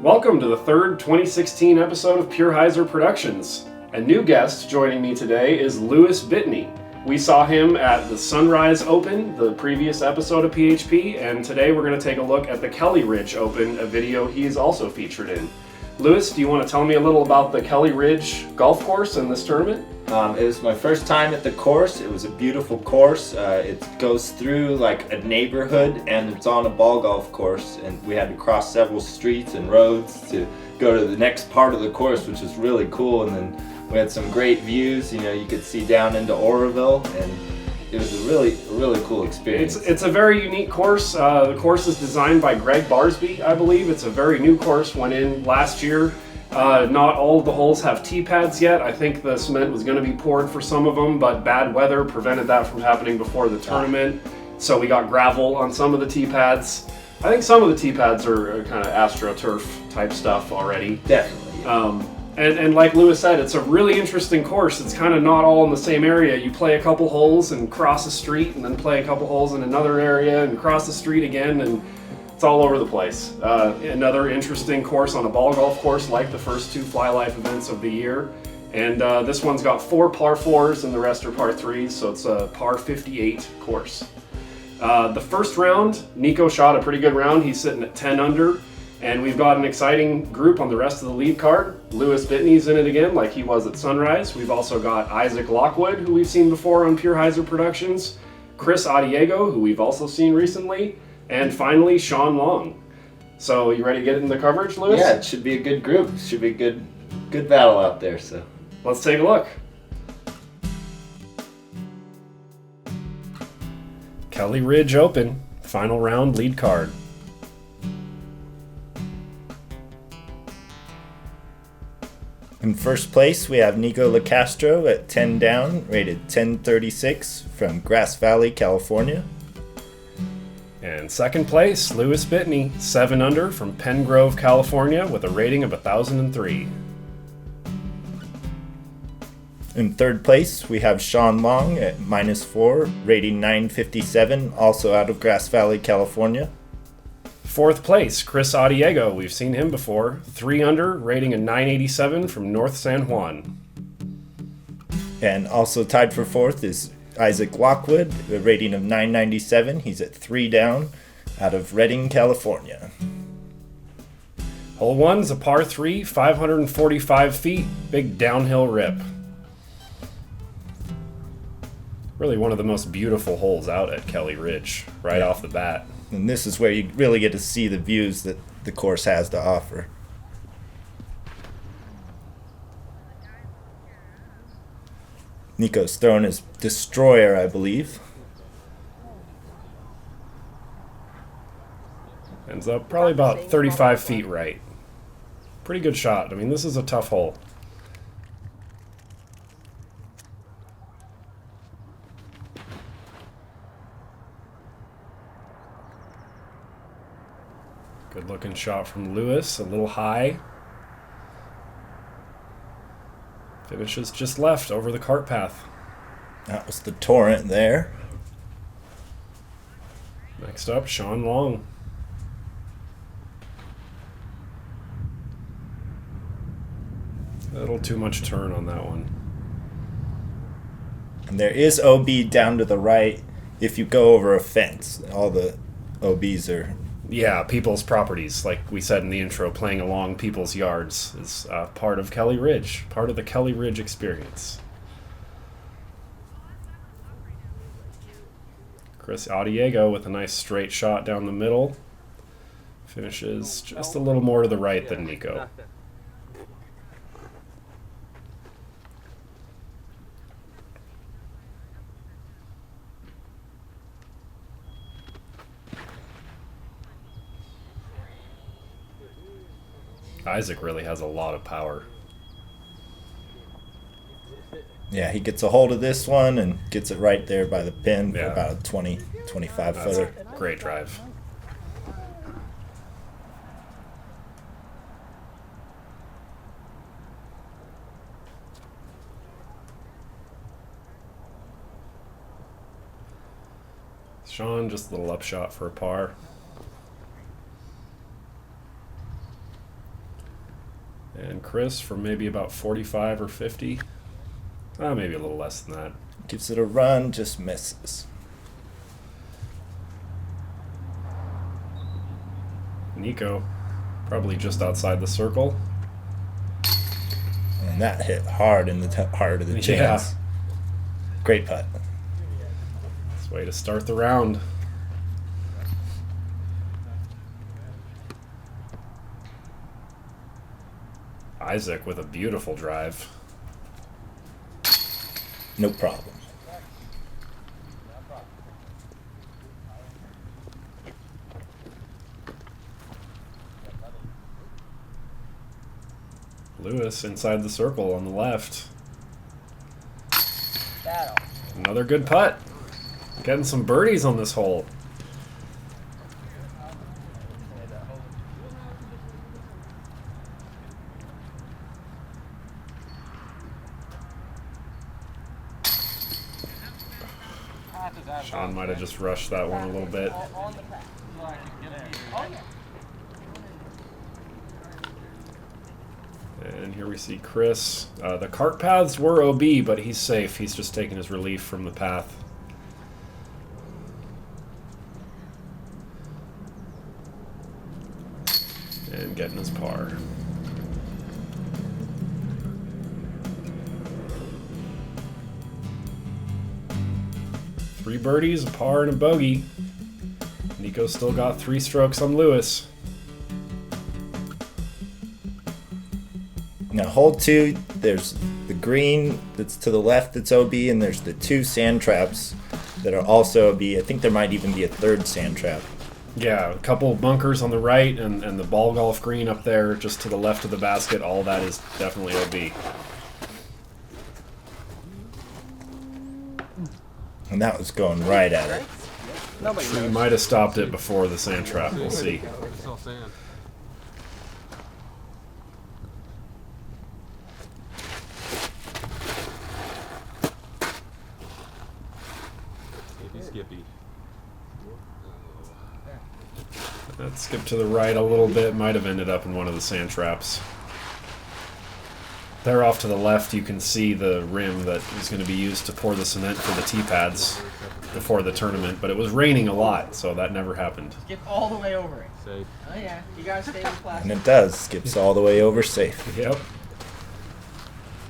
Welcome to the third 2016 episode of Pure Hyzer Productions. A new guest joining me today is Bitney. We saw him at the Sunrise Open, the previous episode of PHP, and today we're going to take a look at the Kelly Ridge Open, a video he's also featured in. Lewis, do you want to tell me a little about the Kelly Ridge golf course and this tournament? It was my first time at the course. It was a beautiful course. It goes through like a neighborhood and it's on a ball golf course, and we had to cross several streets and roads to go to the next part of the course, which was really cool. And then we had some great views. You could see down into Oroville, and it was a really cool experience. It's a very unique course. The course is designed by Greg Barsby, I believe. It's a very new course, went in last year. Not all of the holes have tee pads yet. I think the cement was going to be poured for some of them, but bad weather prevented that from happening before the tournament. So we got gravel on some of the tee pads. I think some of the tee pads are kind of AstroTurf type stuff already. Definitely. Yeah. And like Lewis said, it's a really interesting course. It's kind of not all in the same area. You play a couple holes and cross a street, and then play a couple holes in another area and cross the street again, and it's all over the place. Another interesting course on a ball golf course, like the first two Fly Life events of the year. And this one's got 4 par 4s and the rest are par 3s, so it's a par 58 course. The first round, Nikko shot a pretty good round. He's sitting at 10 under. And we've got an exciting group on the rest of the lead card. Bitney's in it again, like he was at Sunrise. We've also got Lockwood, who we've seen before on Pure Hyzer Productions. Addiego, who we've also seen recently. And finally, Shaun. So, you ready to get into the coverage, Lewis? Yeah, it should be a good group. It should be a good battle out there. So let's take a look. Kelly Ridge Open, final round lead card. In first place, we have Nikko Locastro at 10 down, rated 1036 from Grass Valley, California. And second place, Bitney, 7 under from Pen Grove, California, with a rating of 1,003. In third place, we have Shaun at -4, rating 957, also out of Grass Valley, California. Fourth place, Addiego, we've seen him before, 3 under, rating a 987 from North San Juan. And also tied for fourth is Lockwood, a rating of 997. He's at 3 down, out of Redding, California. Hole 1's a par 3, 545 feet, big downhill rip. Really one of the most beautiful holes out at Kelly Ridge, right off the bat. And this is where you really get to see the views that the course has to offer. Nikko's throwing his destroyer, I believe. Ends up probably about 35 feet right. Pretty good shot. I mean, this is a tough hole. Good looking shot from Lewis, a little high. Finishes just left over the cart path. That was the torrent there. Next up, Shaun. A little too much turn on that one. And there is OB down to the right if you go over a fence. All the OBs are... Yeah, people's properties, like we said in the intro, playing along people's yards is part of Kelly Ridge, part of the Kelly Ridge experience. Addiego with a nice straight shot down the middle. Finishes just a little more to the right than Nikko. Isaac really has a lot of power. Yeah, he gets a hold of this one and gets it right there by the pin for Yeah. about a 25 footer. A great drive. Shaun, just a little upshot for a par. Chris from maybe about 45 or 50. Maybe a little less than that. Gives it a run, just misses. Nikko, probably just outside the circle. And that hit hard in the heart of the chance. Great putt. That's the way to start the round. Isaac with a beautiful drive. No problem. Lewis inside the circle on the left. Another good putt. Getting some birdies on this hole. Shaun might have just rushed that one a little bit. And here we see Chris. The cart paths were OB, but he's safe. He's just taking his relief from the path. And getting his par. Three birdies, a par, and a bogey. Nikko still got 3 strokes on Lewis. Now, hole 2, there's the green that's to the left that's OB, and there's the 2 sand traps that are also OB. I think there might even be a 3rd sand trap. Yeah, a couple of bunkers on the right and the ball golf green up there just to the left of the basket. All that is definitely OB. And that was going right at it. He might have stopped it before the sand trap. We'll see. That skipped to the right a little bit. Might have ended up in one of the sand traps. There off to the left, you can see the rim that is going to be used to pour the cement for the tee pads before the tournament, but it was raining a lot, so that never happened. Skip all the way over it. Safe. Oh yeah, you gotta stay in class. And it does. Skips all the way over safe. Yep.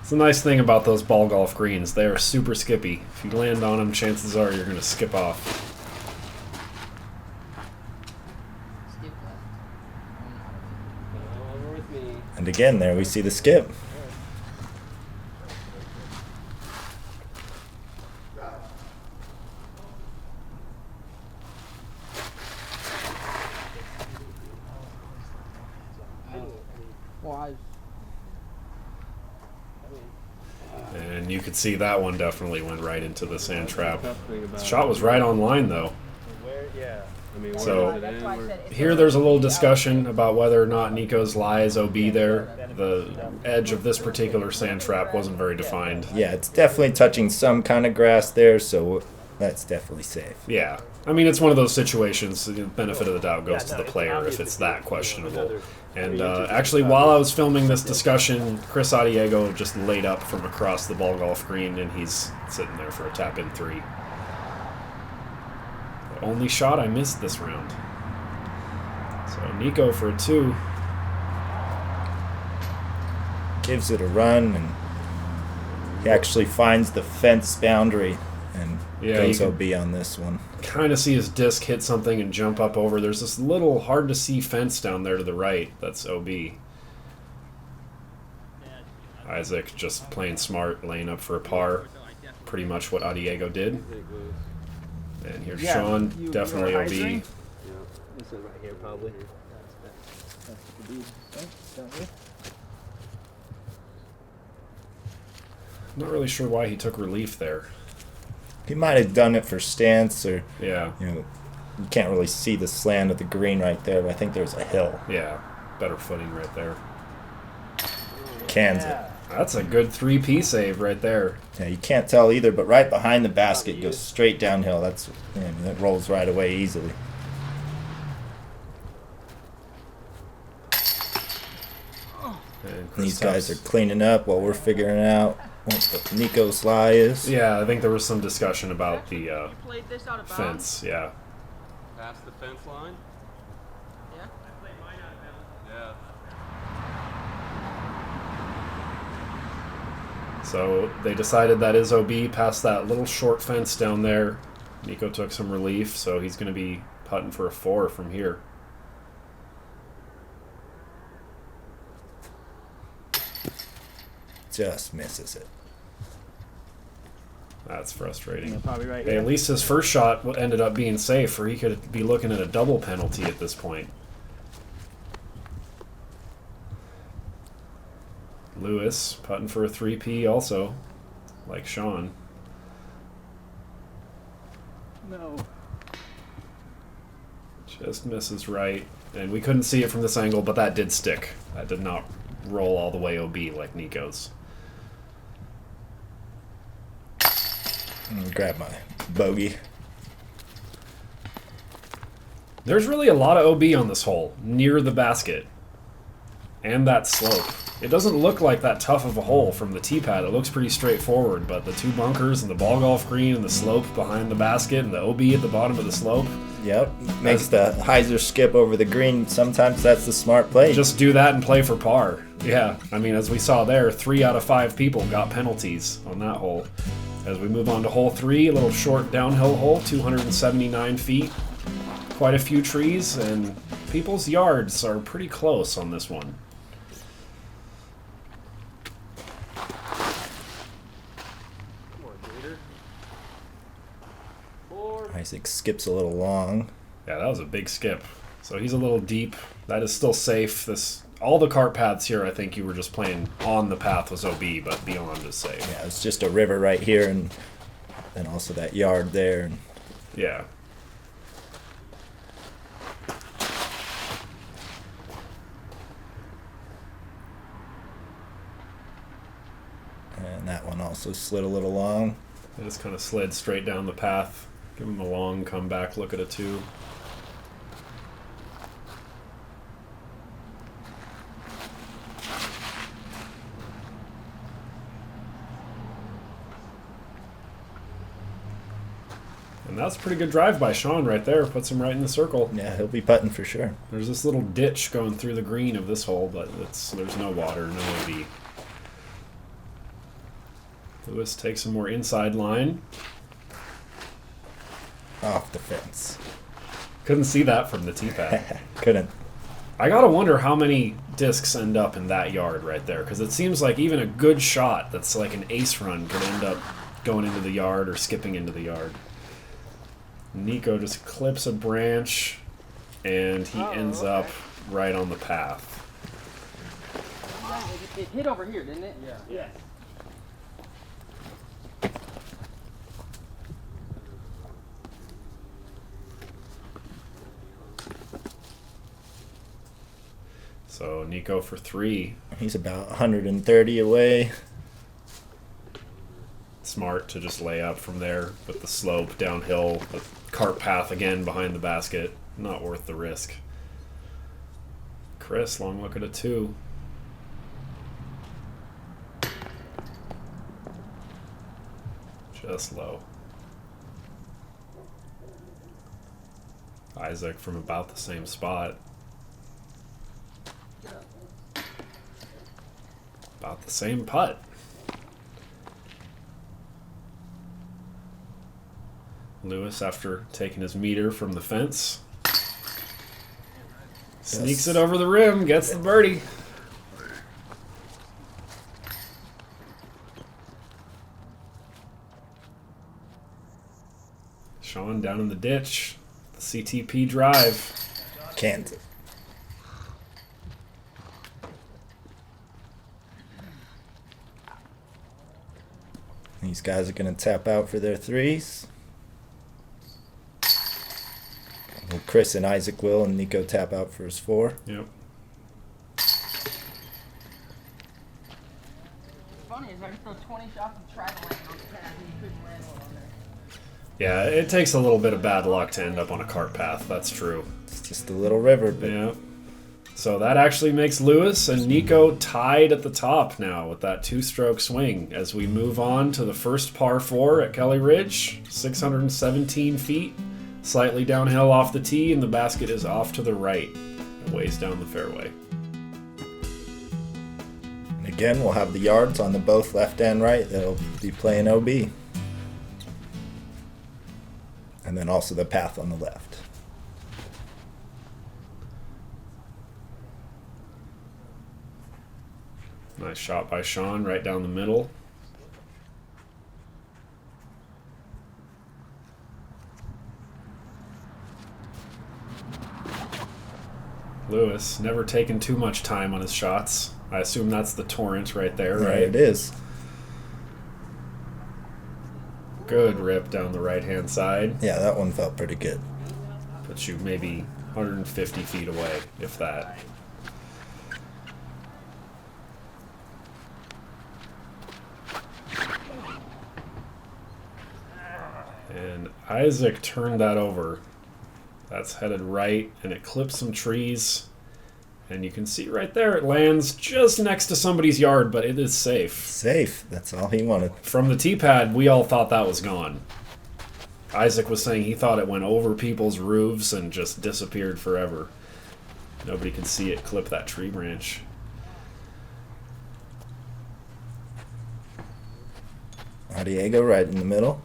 It's a nice thing about those ball golf greens. They are super skippy. If you land on them, chances are you're going to skip off. Skip left. Over with me. And again, there we see the skip. And you could see that one definitely went right into the sand trap. The shot was right on line, though. So here there's a little discussion about whether or not Nikko's lie is OB there. The edge of this particular sand trap wasn't very defined. Yeah, it's definitely touching some kind of grass there, so that's definitely safe. Yeah. I mean, it's one of those situations, the benefit of the doubt goes to the player if it's that questionable. And actually, while I was filming this discussion, Chris Addiego just laid up from across the ball golf green, and he's sitting there for a tap-in 3. The only shot I missed this round. So Nikko for a 2. Gives it a run, and he actually finds the fence boundary and goes OB on this one. Kind of see his disc hit something and jump up over. There's this little hard to see fence down there to the right that's OB. Isaac just playing smart, laying up for a par. Pretty much what Addiego did. And here's Shaun, definitely OB. This is right here, probably. Not really sure why he took relief there. He might have done it for stance, or Yeah, you can't really see the slant of the green right there, but I think there's a hill. yeah, better footing right there. Cans it. That's a good 3P save right there. Yeah, you can't tell either, but right behind the basket goes straight downhill. That rolls right away easily. And These guys are cleaning up while we're figuring out what Nikko's lie is. Yeah, I think there was some discussion about the Played this out of bounds. fence. Yeah. Past the fence line? Yeah. Yeah. So they decided that is OB past that little short fence down there. Nikko took some relief, so he's going to be putting for a 4 from here. Just misses it. That's frustrating. You're probably right. Hey, at least his first shot ended up being safe, or he could be looking at a double penalty at this point. Lewis putting for a 3P also, like Shaun. No. Just misses right. And we couldn't see it from this angle, but that did stick. That did not roll all the way OB like Nikko's. Grab my bogey. There's really a lot of OB on this hole, near the basket. And that slope. It doesn't look like that tough of a hole from the tee pad. It looks pretty straightforward, but the 2 bunkers and the ball golf green and the slope behind the basket and the OB at the bottom of the slope. Yep. Makes the Hyzer skip over the green. Sometimes that's the smart play. Just do that and play for par. Yeah, I mean, as we saw there, 3 out of 5 people got penalties on that hole. As we move on to hole 3, a little short downhill hole, 279 feet. Quite a few trees, and people's yards are pretty close on this one. Isaac skips a little long. Yeah, that was a big skip. So he's a little deep. That is still safe. All the cart paths here, I think you were just playing on the path was OB, but beyond is safe. Yeah, it's just a river right here, and then also that yard there. Yeah. And that one also slid a little long. It just kind of slid straight down the path. Give him a long comeback look at a 2. And that's a pretty good drive by Shaun right there. Puts him right in the circle. Yeah, he'll be putting for sure. There's this little ditch going through the green of this hole, but there's no water, no OB. Lewis takes some more inside line. Off the fence. Couldn't see that from the tee pad. Couldn't. I gotta wonder how many discs end up in that yard right there, because it seems like even a good shot that's like an ace run could end up going into the yard or skipping into the yard. Nikko just clips a branch, and he ends up right on the path. It hit over here, didn't it? Yeah. Yeah. So Nikko for 3. He's about 130 away. Smart to just lay up from there with the slope downhill, the cart path again behind the basket. Not worth the risk. Chris, long look at a 2. Just low. Isaac from about the same spot. About the same putt. Lewis, after taking his meter from the fence, sneaks it over the rim, gets the birdie. Shaun down in the ditch. The CTP drive. Kansas. These guys are going to tap out for their 3s. Well, Chris and Isaac will, and Nikko tap out for his 4. Yep. Funny is I can throw 20 shots and try to land on the pad and you couldn't land one on there. Yeah, it takes a little bit of bad luck to end up on a cart path. That's true. It's just a little river, but Yeah. So that actually makes Lewis and Nikko tied at the top now with that 2-stroke swing as we move on to the first par 4 at Kelly Ridge, 617 feet, slightly downhill off the tee, and the basket is off to the right, a ways down the fairway. And again, we'll have the yards on the both left and right that'll be playing OB. And then also the path on the left. Nice shot by Shaun right down the middle. Lewis never taking too much time on his shots. I assume that's the torrent right there, right? It is. Good rip down the right-hand side. Yeah, that one felt pretty good. Puts you maybe 150 feet away, if that. And Isaac turned that over. That's headed right, and it clips some trees. And you can see right there, it lands just next to somebody's yard, but it is safe. Safe. That's all he wanted. From the tee pad, we all thought that was gone. Isaac was saying he thought it went over people's roofs and just disappeared forever. Nobody could see it clip that tree branch. Addiego right in the middle.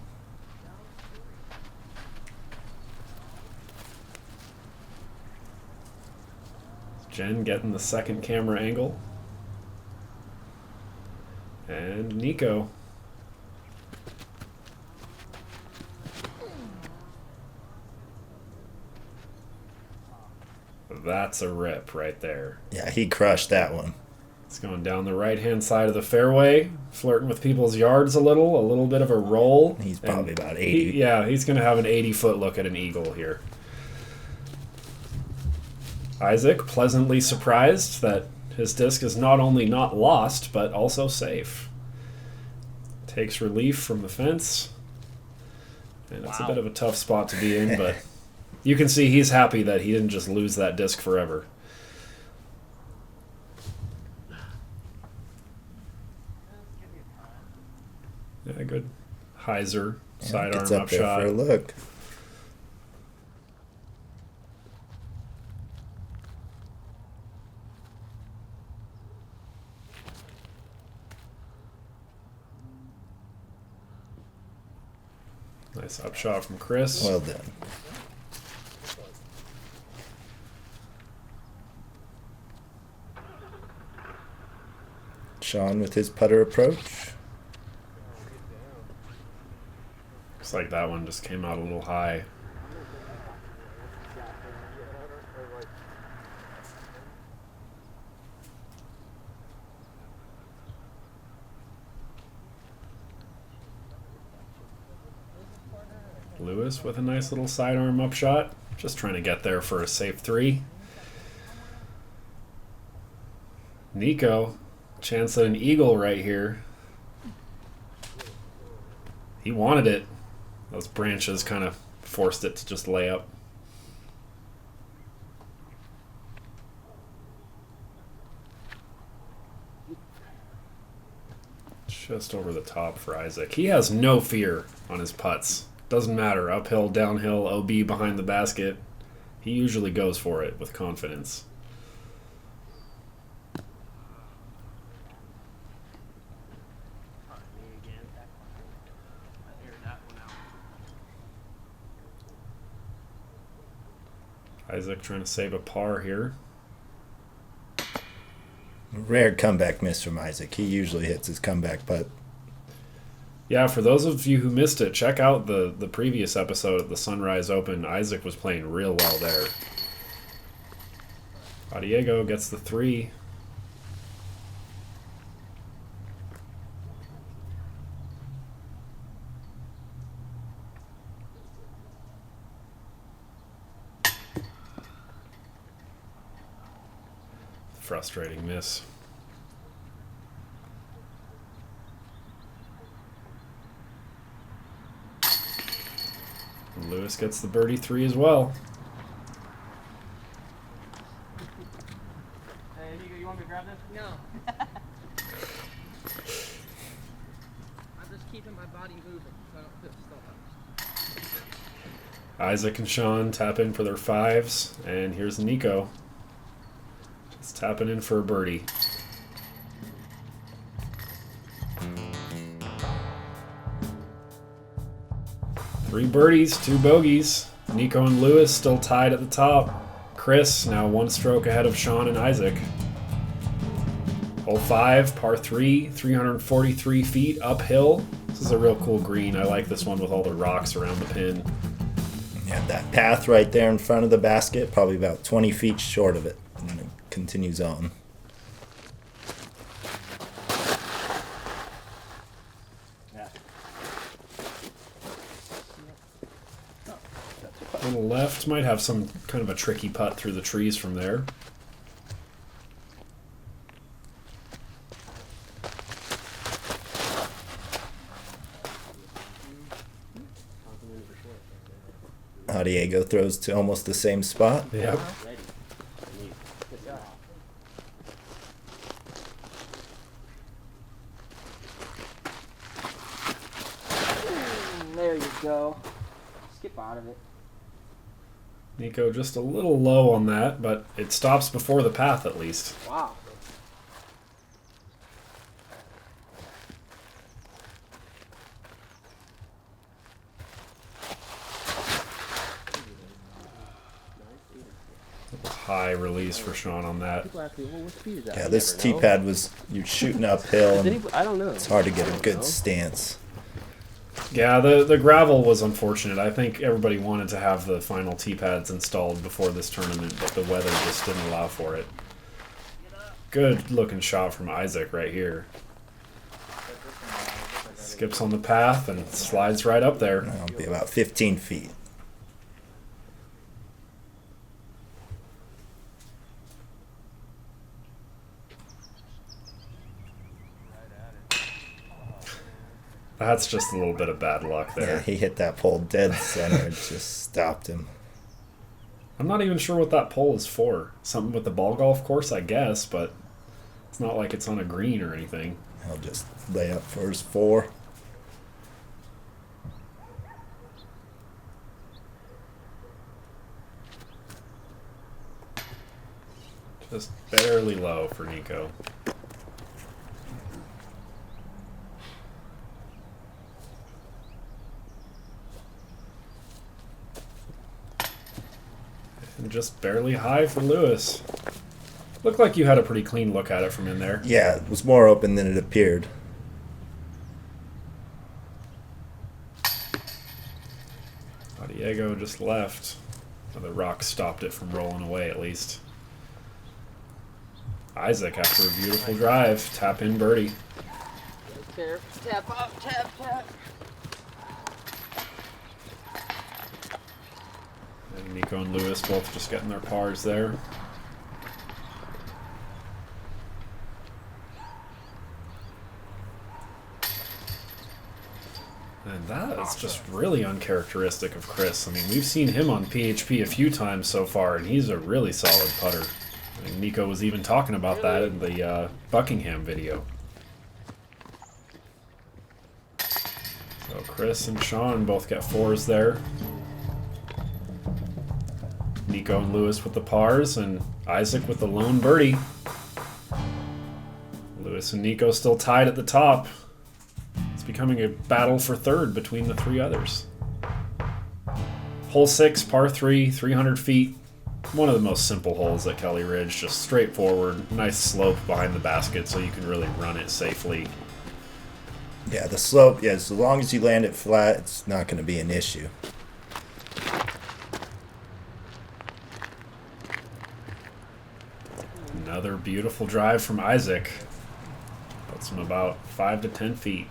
Jen getting the second camera angle. And Nikko. That's a rip right there. Yeah, he crushed that one. It's going down the right-hand side of the fairway, flirting with people's yards a little bit of a roll. He's probably about 80. He's going to have an 80-foot look at an eagle here. Isaac pleasantly surprised that his disc is not only not lost, but also safe. Takes relief from the fence. And it's a bit of a tough spot to be in, but you can see he's happy that he didn't just lose that disc forever. Yeah, good. Hyzer, sidearm gets up there upshot. for a look. Nice upshot from Chris. Well done. Shaun with his putter approach. Looks like that one just came out a little high. Lewis with a nice little sidearm upshot. Just trying to get there for a safe 3. Nikko, chance at an eagle right here. He wanted it. Those branches kind of forced it to just lay up. Just over the top for Isaac. He has no fear on his putts. Doesn't matter, uphill, downhill, OB behind the basket. He usually goes for it with confidence. Isaac trying to save a par here. Rare comeback miss from Isaac. He usually hits his comeback putt. Yeah, for those of you who missed it, check out the previous episode of the Sunrise Open. Isaac was playing real well there. Addiego gets the 3. Frustrating miss. And Lewis gets the birdie 3 as well. Isaac and Shaun tap in for their 5s, and here's Nikko. Just tapping in for a birdie. Three birdies, 2 bogeys. Nikko and Lewis still tied at the top. Chris now 1 stroke ahead of Shaun and Isaac. Hole 5, par 3, 343 feet uphill. This is a real cool green. I like this one with all the rocks around the pin. You have that path right there in front of the basket, probably about 20 feet short of it, and it continues on. On the left, might have some kind of a tricky putt through the trees from there. Addiego throws to almost the same spot. Yep. There you go. Skip out of it. Nikko just a little low on that, but it stops before the path at least. Wow. High release for Shaun on that. People ask me, well, what speed is that? Yeah, I this never tee know. pad was, you're shooting uphill, and I don't know. it's hard to get I a don't good know. stance. Yeah, the gravel was unfortunate. I think everybody wanted to have the final tee pads installed before this tournament, but the weather just didn't allow for it. Good looking shot from Isaac right here. Skips on the path and slides right up there. It'll be about 15 feet. That's just a little bit of bad luck Yeah, there. he hit that pole dead center. It just stopped him. I'm not even sure what that pole is for. Something with the ball golf course, I guess, but it's not like it's on a green or anything. He'll just lay up for his 4. Just barely low for Nikko. And just barely high for Lewis. Looked like you had a pretty clean look at it from in there. Yeah, it was more open than it appeared. Addiego just left. Well, the rock stopped it from rolling away at least. Isaac, after a beautiful drive, tap in birdie. There. Tap up, tap, tap. And Nikko and Lewis both just getting their pars there. And that is just really uncharacteristic of Chris. I mean, we've seen him on PHP a few times so far, and he's a really solid putter. I mean, Nikko was even talking about that in the Buckingham video. So Chris and Shaun both get 4s there. Nikko and Lewis with the pars, and Isaac with the lone birdie. Lewis and Nikko still tied at the top. It's becoming a battle for third between the 3 others. Hole 6, par 3, 300 feet. One of the most simple holes at Kelly Ridge, just straightforward, nice slope behind the basket so you can really run it safely. Yeah, the slope, yeah, as long as you land it flat, it's not going to be an issue. Another beautiful drive from Isaac. Puts him about 5 to 10 feet.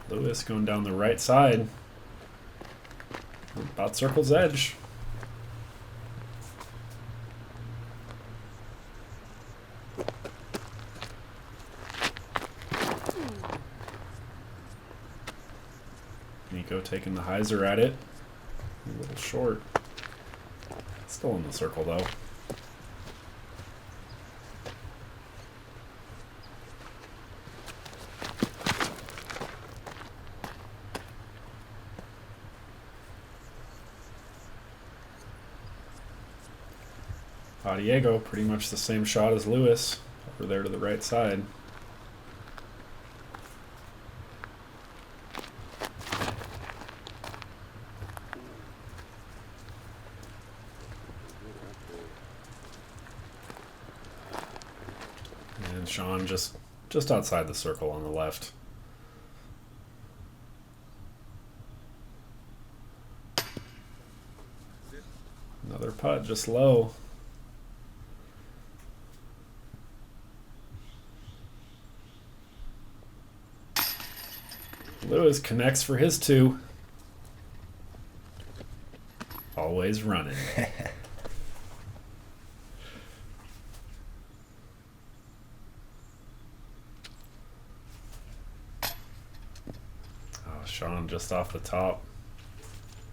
Lewis going down the right side. About circle's edge. Nikko taking the Hyzer at it. A little short. Still in the circle though. Addiego, pretty much the same shot as Lewis, over there to the right side. And Shaun just outside the circle on the left. Another putt, just low. Lewis connects for his 2. Always running. Oh, Shaun just off the top.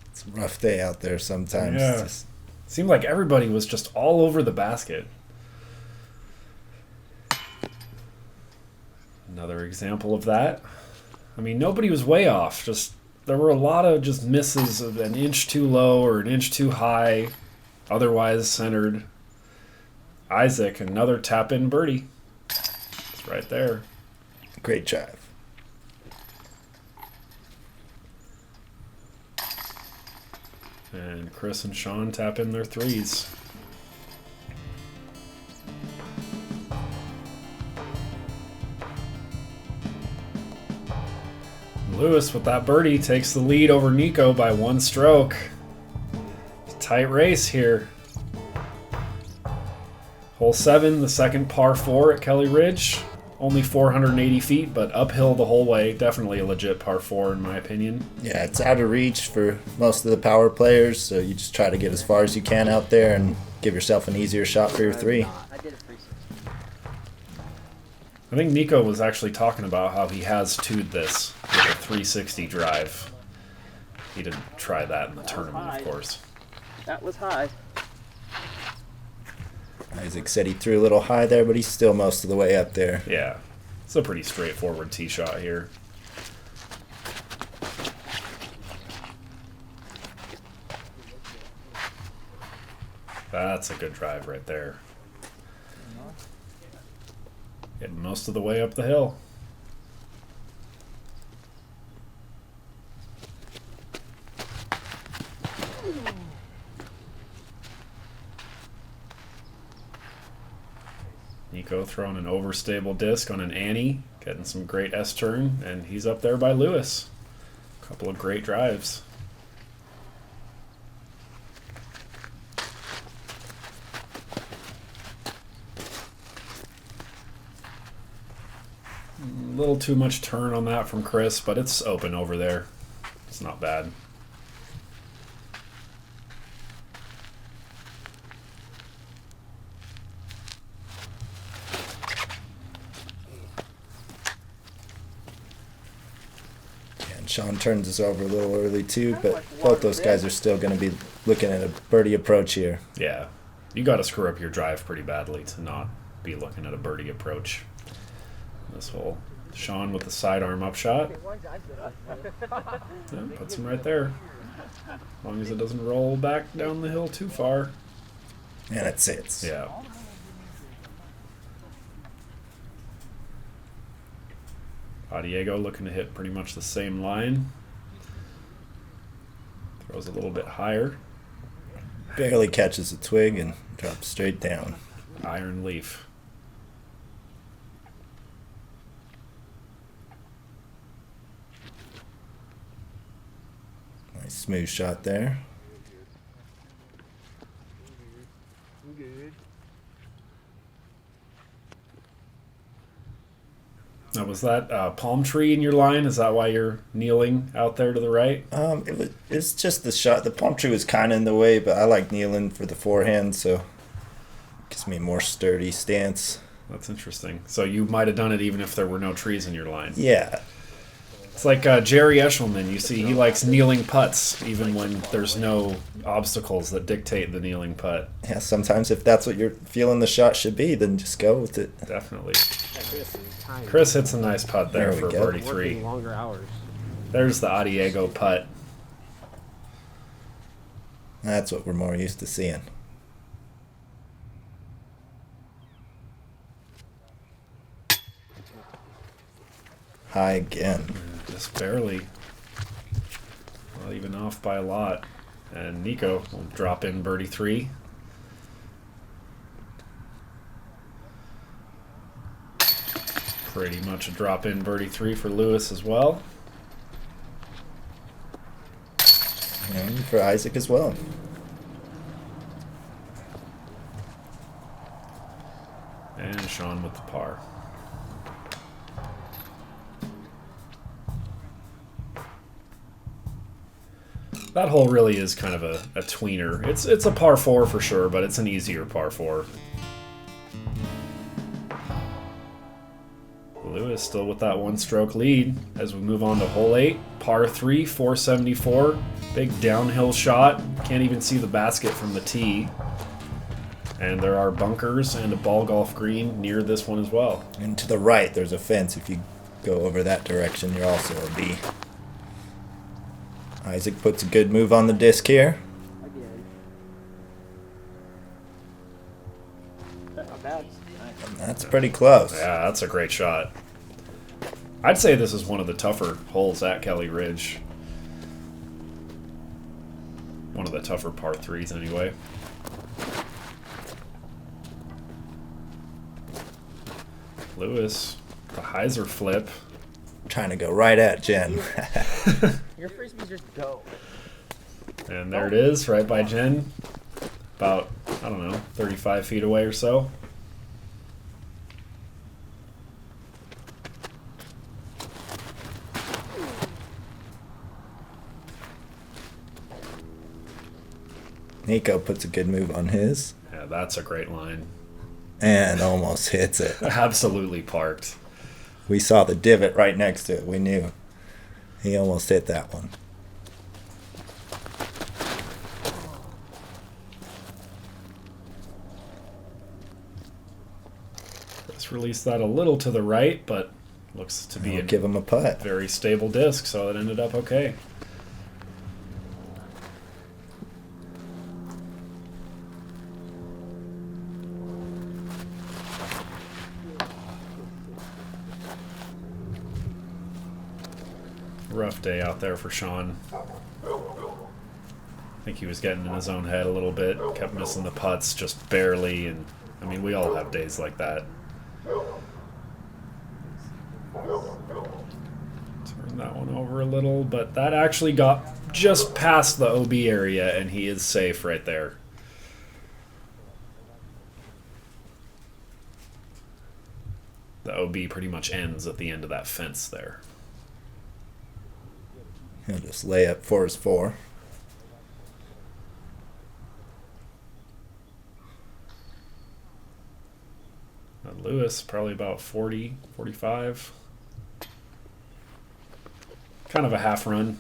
It's a rough day out there sometimes. Yeah. Just... Seemed like everybody was just all over the basket. Another example of that. I mean, nobody was way off. Just there were a lot of just misses of an inch too low or an inch too high, otherwise centered. Isaac, another tap-in birdie. It's right there. Great drive. And Chris and Shaun tap in their 3s. Lewis with that birdie takes the lead over Nikko by 1 stroke. Tight race here. Hole 7, the second par 4 at Kelly Ridge. Only 480 feet, but uphill the whole way. Definitely a legit par 4 in my opinion. Yeah, it's out of reach for most of the power players, so you just try to get as far as you can out there and give yourself an easier shot for your 3. I think Nikko was actually talking about how he has 2'd this with a 360 drive. He didn't try that in the tournament, of course. That was high. Isaac said he threw a little high there, but he's still most of the way up there. Yeah, it's a pretty straightforward tee shot here. That's a good drive right there. Getting most of the way up the hill. Nikko throwing an overstable disc on an Annie, getting some great S-turn, and he's up there by Lewis. A couple of great drives. A little too much turn on that from Chris, but it's open over there. It's not bad. And Shaun turns us over a little early too, but both those guys are still going to be looking at a birdie approach here. Yeah, you got to screw up your drive pretty badly to not be looking at a birdie approach. This hole. Shaun with the sidearm upshot. Yeah, puts him right there. As long as it doesn't roll back down the hill too far. And it sits. Yeah. Addiego looking to hit pretty much the same line. Throws a little bit higher. Barely catches a twig and drops straight down. Iron leaf. Nice smooth shot there. Now, was that palm tree in your line? Is that why you're kneeling out there to the right? It's just the shot. The palm tree was kind of in the way, but I like kneeling for the forehand, so it gives me a more sturdy stance. That's interesting. So you might have done it even if there were no trees in your line. Yeah. It's like Jerry Eshelman. You see, he likes kneeling putts even when there's no obstacles that dictate the kneeling putt. Yeah, sometimes if that's what you're feeling the shot should be, then just go with it. Definitely. Chris hits a nice putt there for go. birdie 3. Longer hours. There's the Addiego putt. That's what we're more used to seeing. high again. Just barely. Well, even off by a lot. And Nikko will drop in birdie 3. Pretty much a drop in birdie 3 for Lewis as well. And for Isaac as well. And Shaun with the par. That hole really is kind of a tweener. It's a par 4 for sure, but it's an easier par 4. Lewis still with that 1-stroke lead as we move on to hole 8. Par 3, 474. Big downhill shot. Can't even see the basket from the tee. And there are bunkers and a ball golf green near this one as well. And to the right, there's a fence. If you go over that direction, you're also a B. Isaac puts a good move on the disc here. Not bad. And that's pretty close. Yeah, that's a great shot. I'd say this is one of the tougher holes at Kelly Ridge. One of the tougher par 3s anyway. Lewis, the Hyzer flip. Trying to go right at Jen. Your frisbees just go. And there it is, right by Jen. About, I don't know, 35 feet away or so. Nikko puts a good move on his. Yeah, that's a great line. And almost hits it. Absolutely parked. We saw the divot right next to it. We knew. He almost hit that one. Let's release that a little to the right, but looks to be I'll a give him a putt. very stable disc, so it ended up okay. Rough day out there for Shaun. I think he was getting in his own head a little bit, kept missing the putts just barely, and I mean, we all have days like that. Turn that one over a little, but that actually got just past the OB area, and he is safe right there. The OB pretty much ends at the end of that fence there. He'll just lay up for his 4. Lewis, probably about 40, 45. Kind of a half run.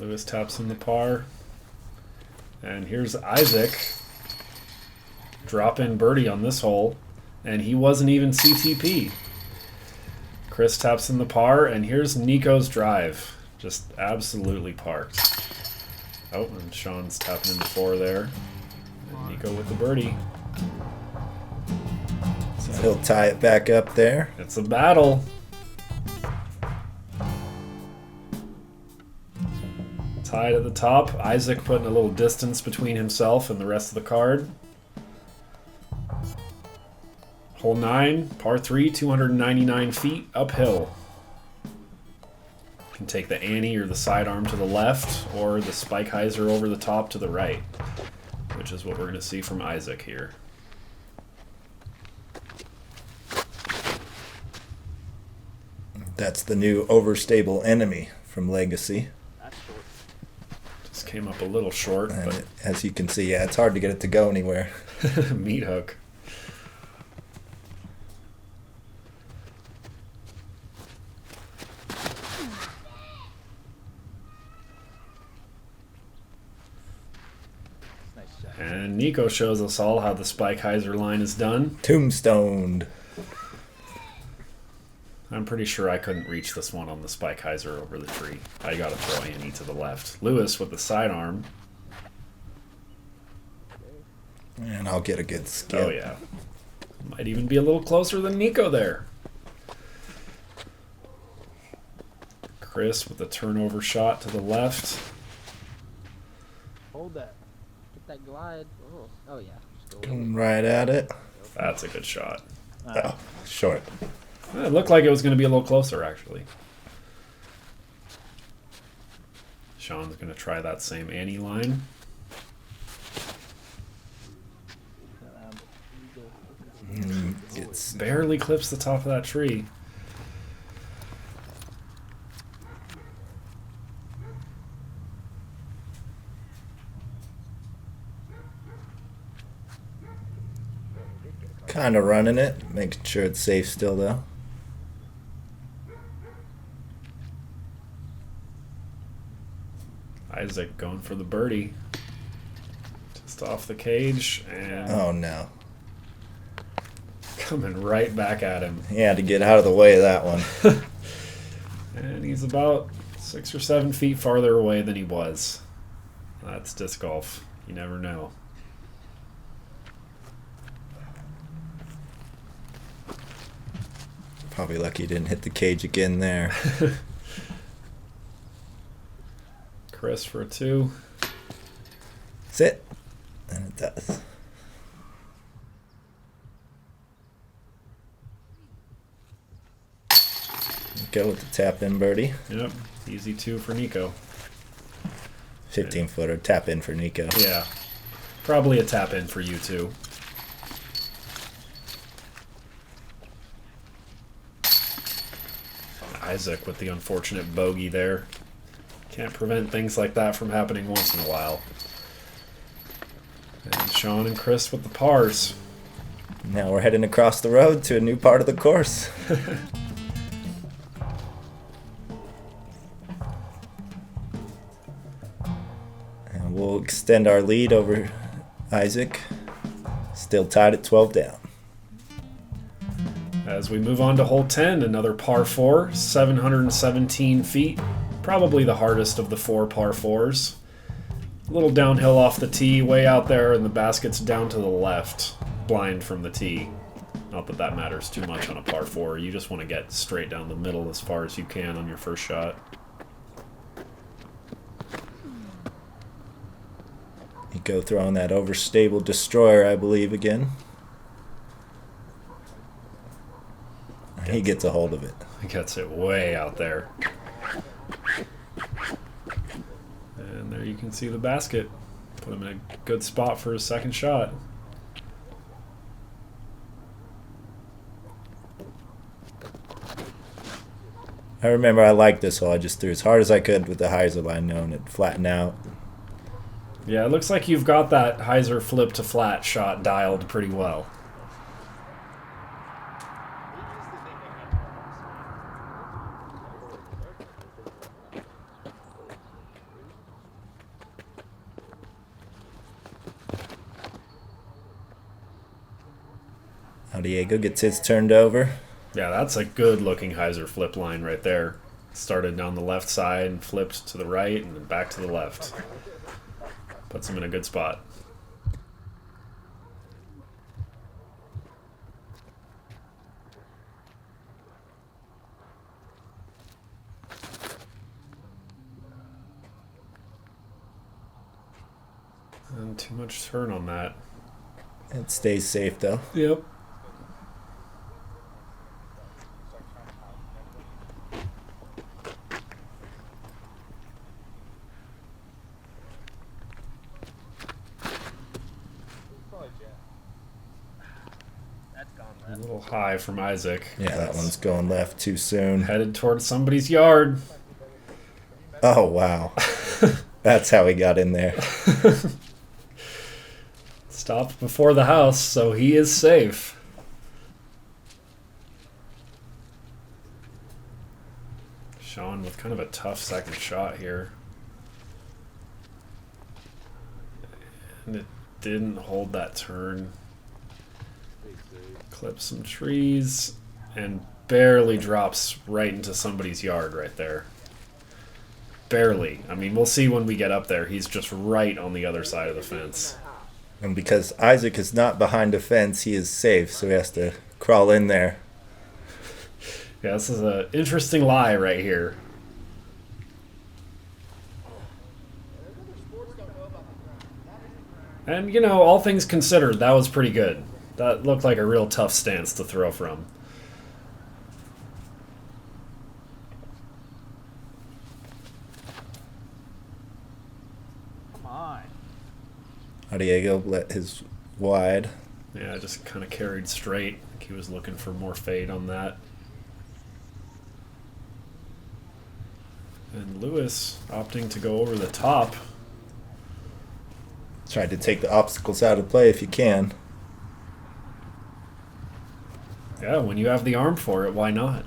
Lewis taps in the par. And here's Isaac. Drop in birdie on this hole. And he wasn't even CTP. Chris taps in the par. And here's Nikko's drive. Just absolutely parked. Oh, and Shaun's tapping in the 4 there. And Nikko with the birdie. So he'll tie it back up there. It's a battle. Tied at the top. Isaac putting a little distance between himself and the rest of the card. Hole 9, par 3, 299 feet uphill. You can take the Annie or the sidearm to the left, or the Spike Hyzer over the top to the right, which is what we're going to see from Isaac here. That's the new overstable enemy from Legacy. Just came up a little short, And but as you can see, yeah, it's hard to get it to go anywhere. meat hook. And Nikko shows us all how the Spike Hyzer line is done. Tombstoned. I'm pretty sure I couldn't reach this one on the spike Hyzer over the tree. I gotta throw Annie to the left. Lewis with the sidearm. And I'll get a good skip. Oh yeah. Might even be a little closer than Nikko there. Chris with the turnover shot to the left. Hold that. Get that glide. Oh yeah. Just go Going right at it. That's a good shot. Oh, short. It looked like it was going to be a little closer, actually. Shaun's going to try that same Annie line. It's Barely clips the top of that tree. kind of running it, making sure it's safe still though. Isaac going for the birdie. Just off the cage and Oh no. coming right back at him. He had to get out of the way of that one. And he's about 6 or 7 feet farther away than he was. That's disc golf. You never know. Probably lucky he didn't hit the cage again there. Chris for a 2. Sit. And it does. Go with the tap in birdie. Yep. Easy 2 for Nikko. 15 footer tap in for Nikko. Yeah. Probably a tap in for you too. Isaac with the unfortunate bogey there. Can't prevent things like that from happening once in a while. And Shaun and Chris with the pars. Now we're heading across the road to a new part of the course. And we'll extend our lead over Isaac. Still tied at 12 down. As we move on to hole 10, another par 4, 717 feet. Probably the hardest of the 4 par 4s. A little downhill off the tee, way out there, and the basket's down to the left, blind from the tee. Not that that matters too much on a par 4. You just want to get straight down the middle as far as you can on your first shot. Nikko throwing that overstable destroyer, I believe, again. He gets a hold of it. He gets it way out there. And there you can see the basket. Put him in a good spot for his second shot. I remember I liked this hole. I just threw as hard as I could with the Hyzer line, knowing it flattened out. Yeah, it looks like you've got that Hyzer flip to flat shot dialed pretty well. Addiego gets his turned over. Yeah, that's a good looking Hyzer flip line right there. Started down the left side and flipped to the right and then back to the left. Puts him in a good spot. And too much turn on that. It stays safe though. Yep. A little high from Isaac. Yeah, that one's going left too soon. Headed towards somebody's yard. Oh, wow. That's how he got in there. Stopped before the house, so he is safe. Shaun with kind of a tough second shot here. And it didn't hold that turn. Clip some trees and barely drops right into somebody's yard right there. Barely. I mean, we'll see when we get up there. He's just right on the other side of the fence. And because Isaac is not behind a fence, he is safe, so he has to crawl in there. Yeah, this is an interesting lie right here. And, you know, all things considered, that was pretty good. That looked like a real tough stance to throw from. Come on. Addiego let his wide. Yeah, just kind of carried straight. I think he was looking for more fade on that. And Lewis opting to go over the top. Tried to take the obstacles out of play if you can. Yeah, when you have the arm for it, why not?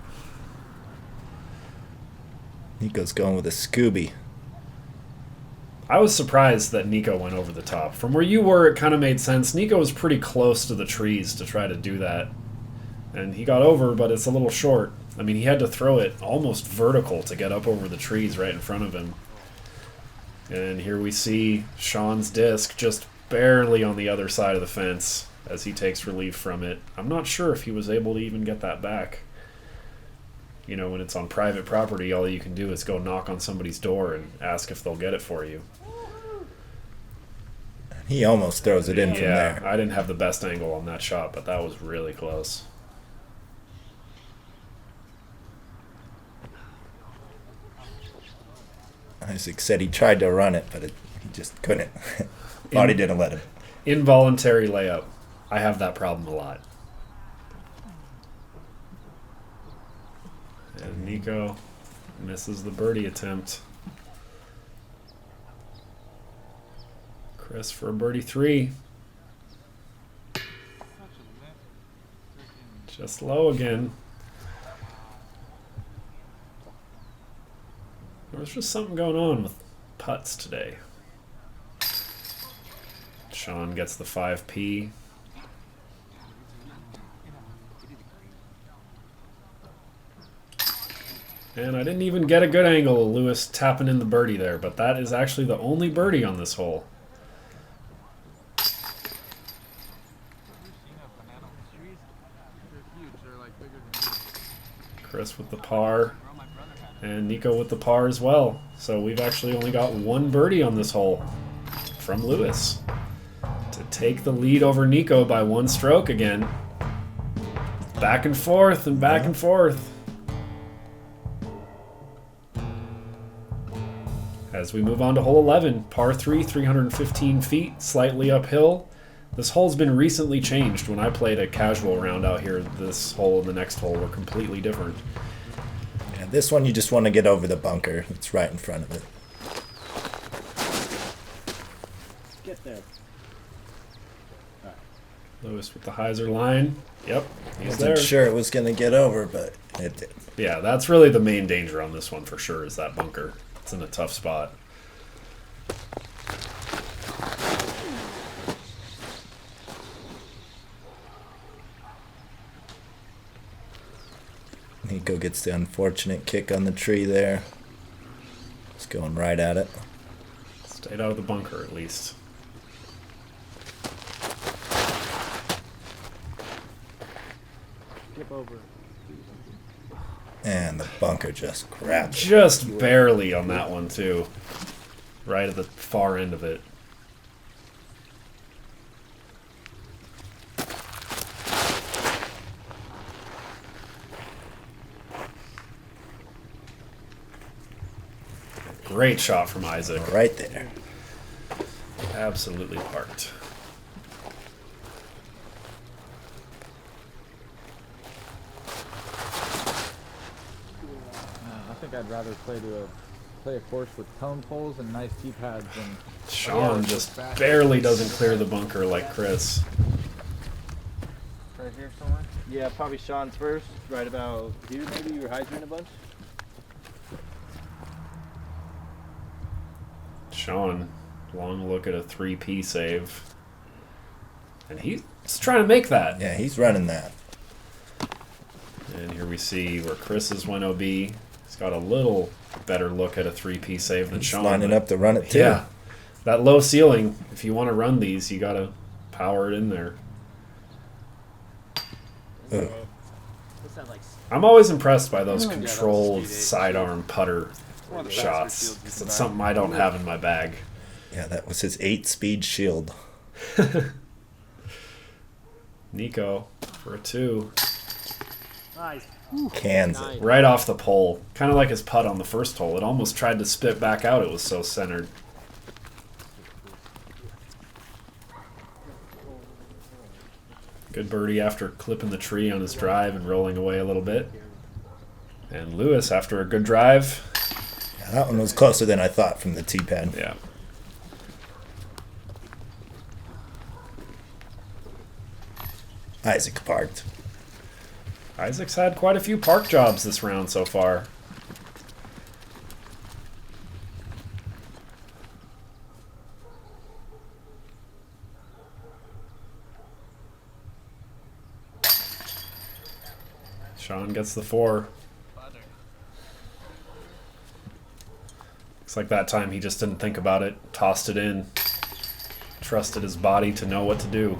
Nikko's going with a Scooby. I was surprised that Nikko went over the top. From where you were, it kind of made sense. Nikko was pretty close to the trees to try to do that. And he got over, but it's a little short. I mean, he had to throw it almost vertical to get up over the trees right in front of him. And here we see Shaun's disc just barely on the other side of the fence as he takes relief from it. I'm not sure if he was able to even get that back. You know, when it's on private property, all you can do is go knock on somebody's door and ask if they'll get it for you. He almost throws it in from Yeah, there. I didn't have the best angle on that shot, but that was really close. Isaac said he tried to run it, but he just couldn't. Body didn't let him. Involuntary layup. I have that problem a lot. And Nikko misses the birdie attempt. Chris for a birdie 3. Just low again. There's just something going on with putts today. Shaun gets the 5P. And I didn't even get a good angle of Lewis tapping in the birdie there, but that is actually the only birdie on this hole. Chris with the par, and Nikko with the par as well. So we've actually only got one birdie on this hole from Lewis to take the lead over Nikko by 1 stroke again. Back and forth and back and forth. As we move on to hole 11, par 3, 315 feet, slightly uphill. This hole's been recently changed. When I played a casual round out here, this hole and the next hole were completely different. Yeah, this one you just want to get over the bunker. It's right in front of it. Get there. Lewis with the Hyzer line. Yep, he's Wasn't there. sure it was going to get over, but it did. Yeah, that's really the main danger on this one for sure, is that bunker. It's in a tough spot. Nikko gets the unfortunate kick on the tree there. It's going right at it. Stayed out of the bunker at least. Skip over. And the bunker just grabbed it. Just barely on that one too. Right at the far end of it. Great shot from Isaac. Right there. Absolutely parked. I think I'd rather play a course with cone poles and nice tee pads than Shaun just barely doesn't clear the bunker like Chris. Right here somewhere? Yeah, probably Shaun's first. Right about here, maybe you were Hyzer a bunch. Shaun, long look at a 3P save. And he's trying to make that. Yeah, he's running that. And here we see where Chris's went OB. He's got a little better look at a 3P save than He's Shaun. lining up to run it too. Yeah. That low ceiling, if you want to run these, you got to power it in there. Ugh. I'm always impressed by those controlled sidearm putter shots. 'Cause it's something I don't have in my bag. Yeah, that was his 8-speed shield. Nikko for a 2. Nice. Cans it. Right off the pole. Kind of like his putt on the first hole. It almost tried to spit back out. It was so centered. Good birdie after clipping the tree on his drive and rolling away a little bit. And Lewis after a good drive. Yeah, that one was closer than I thought from the tee pad. Yeah. Isaac parked. Isaac's had quite a few park jobs this round so far. Shaun gets the 4. Looks like that time he just didn't think about it, tossed it in, trusted his body to know what to do.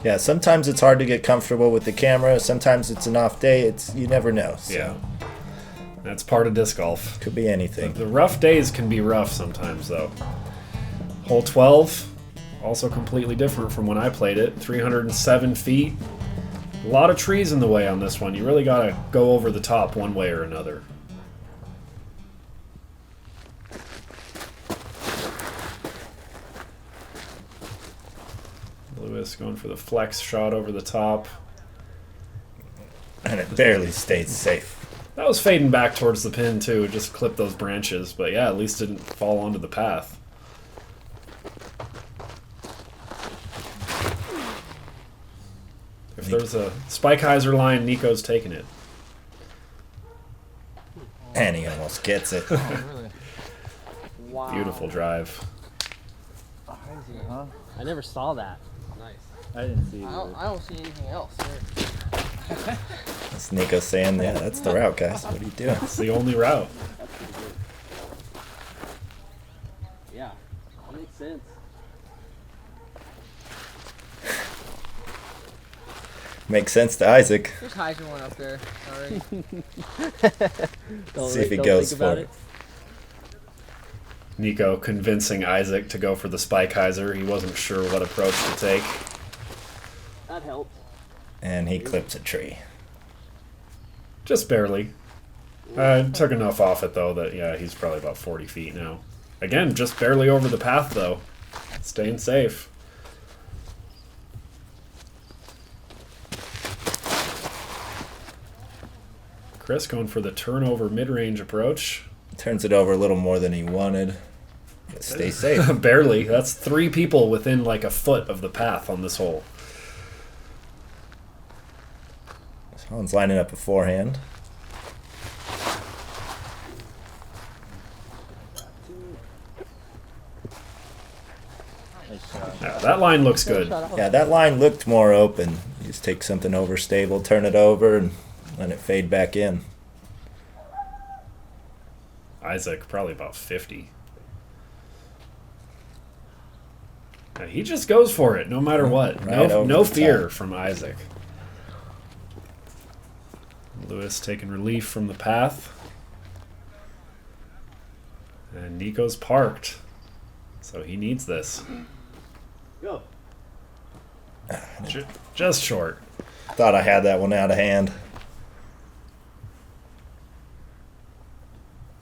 Yeah, sometimes it's hard to get comfortable with the camera. Sometimes it's an off day. You never know. So Yeah. That's part of disc golf. could be anything. The rough days can be rough sometimes, though. Hole 12, also completely different from when I played it. 307 feet. A lot of trees in the way on this one. You really got to go over the top one way or another. Lewis going for the flex shot over the top. And it barely stayed safe. That was fading back towards the pin, too. It just clipped those branches. But yeah, at least didn't fall onto the path. If there's a Spike Hyzer line, Nikko's taking it. And he almost gets it. Oh, really? Wow. Beautiful drive. Huh? I never saw that. Nice. I didn't see it. I don't see anything else there. That's Nikko saying, yeah, that's the route, guys. What are you doing? It's the only route. That's pretty good. Yeah, that makes sense. Makes sense to Isaac. There's Hyzer one up there already. Don't See if he don't goes think for about it. Nikko convincing Isaac to go for the Spike Hyzer. He wasn't sure what approach to take. That helps. And he clips a tree. Just barely. Took enough off it, though, that, yeah, he's probably about 40 feet now. Again, just barely over the path, though. Staying safe. Chris going for the turnover mid-range approach. Turns it over a little more than he wanted. But stay safe. Barely. That's 3 people within like a foot of the path on this hole. Shaun's lining up a forehand. Yeah, that line looks good. Yeah, that line looked more open. You just take something overstable, turn it over, and let it fade back in. Isaac, probably about 50. Yeah, he just goes for it, no matter what. Right over No the fear top. from Isaac. Lewis taking relief from the path. And Nikko's parked. So he needs this. Go. Just short. Thought I had that one out of hand.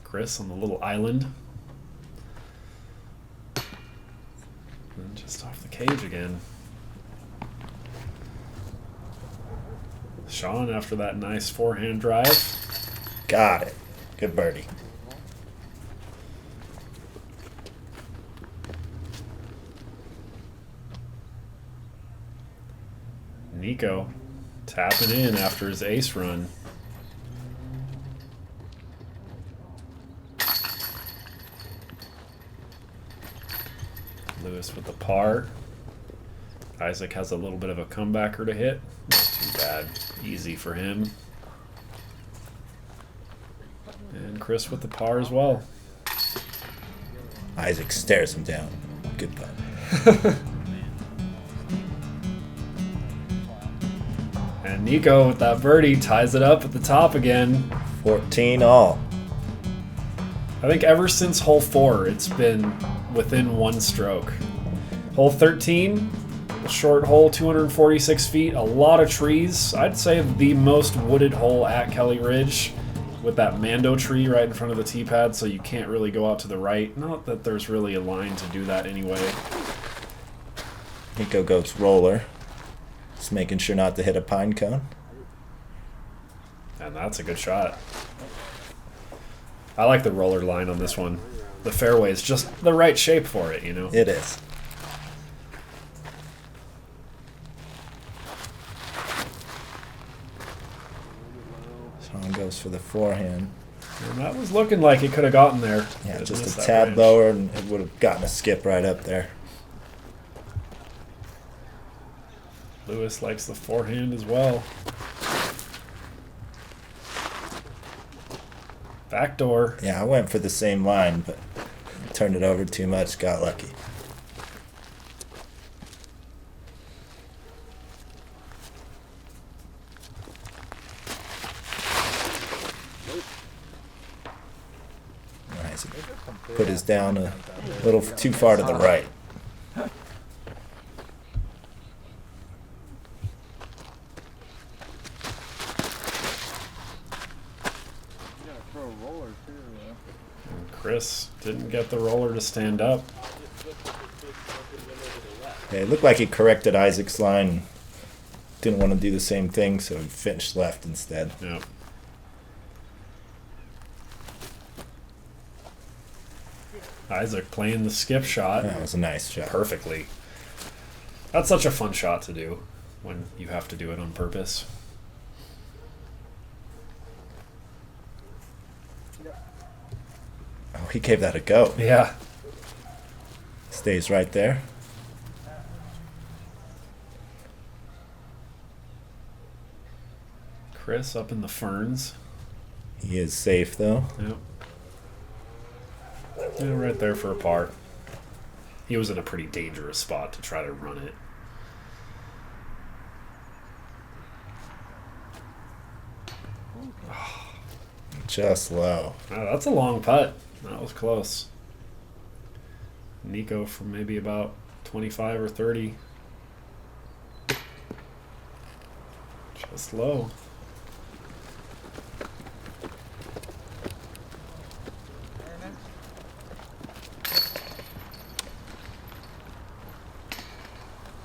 Chris on the little island. And just off the cage again. Shaun after that nice forehand drive. Got it. Good birdie. Nikko tapping in after his ace run. Lewis with the par. Isaac has a little bit of a comebacker to hit. Not too bad. Easy for him. And Chris with the par as well. Isaac stares him down. Good putt. And Nikko with that birdie ties it up at the top again. 14 all. I think ever since hole 4, it's been within 1 stroke. Hole 13, a short hole, 246 feet, a lot of trees. I'd say the most wooded hole at Kelly Ridge, with that Mando tree right in front of the tee pad, so you can't really go out to the right. Not that there's really a line to do that anyway. Nikko goes roller. Just making sure not to hit a pine cone. And that's a good shot. I like the roller line on this one. The fairway is just the right shape for it, you know? It is. Shaun goes for the forehand. And that was looking like it could have gotten there. Yeah, It just missed a that tad range. lower, and it would have gotten a skip right up there. Lewis likes the forehand as well. Backdoor. Yeah, I went for the same line, but turned it over too much. Got lucky. Nice. Put his down a little too far to the right. And Chris didn't get the roller to stand up. Yeah, it looked like he corrected Isaac's line. Didn't want to do the same thing, so he finished left instead. Yep. Isaac playing the skip shot That was a nice shot. perfectly. That's such a fun shot to do when you have to do it on purpose. Oh, he gave that a go. Yeah. Stays right there. Chris up in the ferns. He is safe, though. Yep. Yeah, right there for a par. He was in a pretty dangerous spot to try to run it. Just low. Oh, that's a long putt. That was close. Nikko from maybe about 25 or 30. Just low.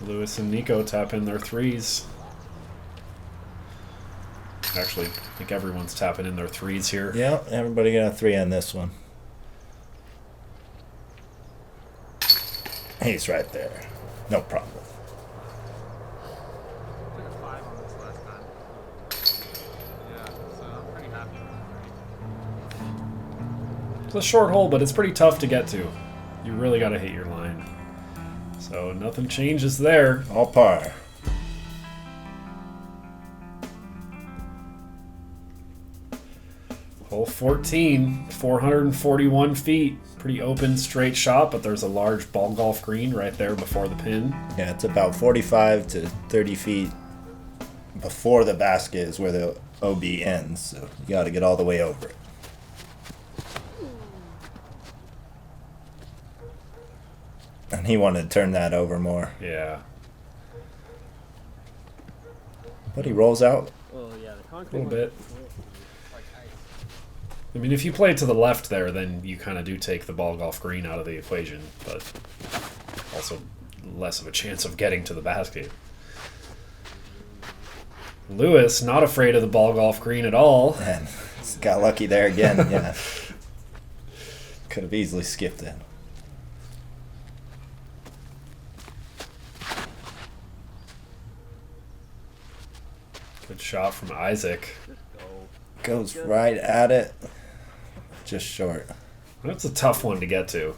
Lewis and Nikko tap in their threes. Actually, I think everyone's tapping in their threes here. Yeah, everybody got a 3 on this one. He's right there. No problem. Took a 5 on this last time. Yeah, so I'm pretty happy with it. It's a short hole, but it's pretty tough to get to. You really got to hit your line. So nothing changes there. All par. Hole 14, 441 feet. Pretty open, straight shot, but there's a large ball golf green right there before the pin. Yeah, it's about 45 to 30 feet before the basket is where the OB ends, so you got to get all the way over it. And he wanted to turn that over more. Yeah. But he rolls out. Oh yeah, the A concrete. little bit. I mean, if you play to the left there, then you kind of do take the ball golf green out of the equation, but also less of a chance of getting to the basket. Lewis, not afraid of the ball golf green at all. And he's got lucky there again, yeah. Could have easily skipped it. Good shot from Isaac. Goes right at it. Just short. That's a tough one to get to.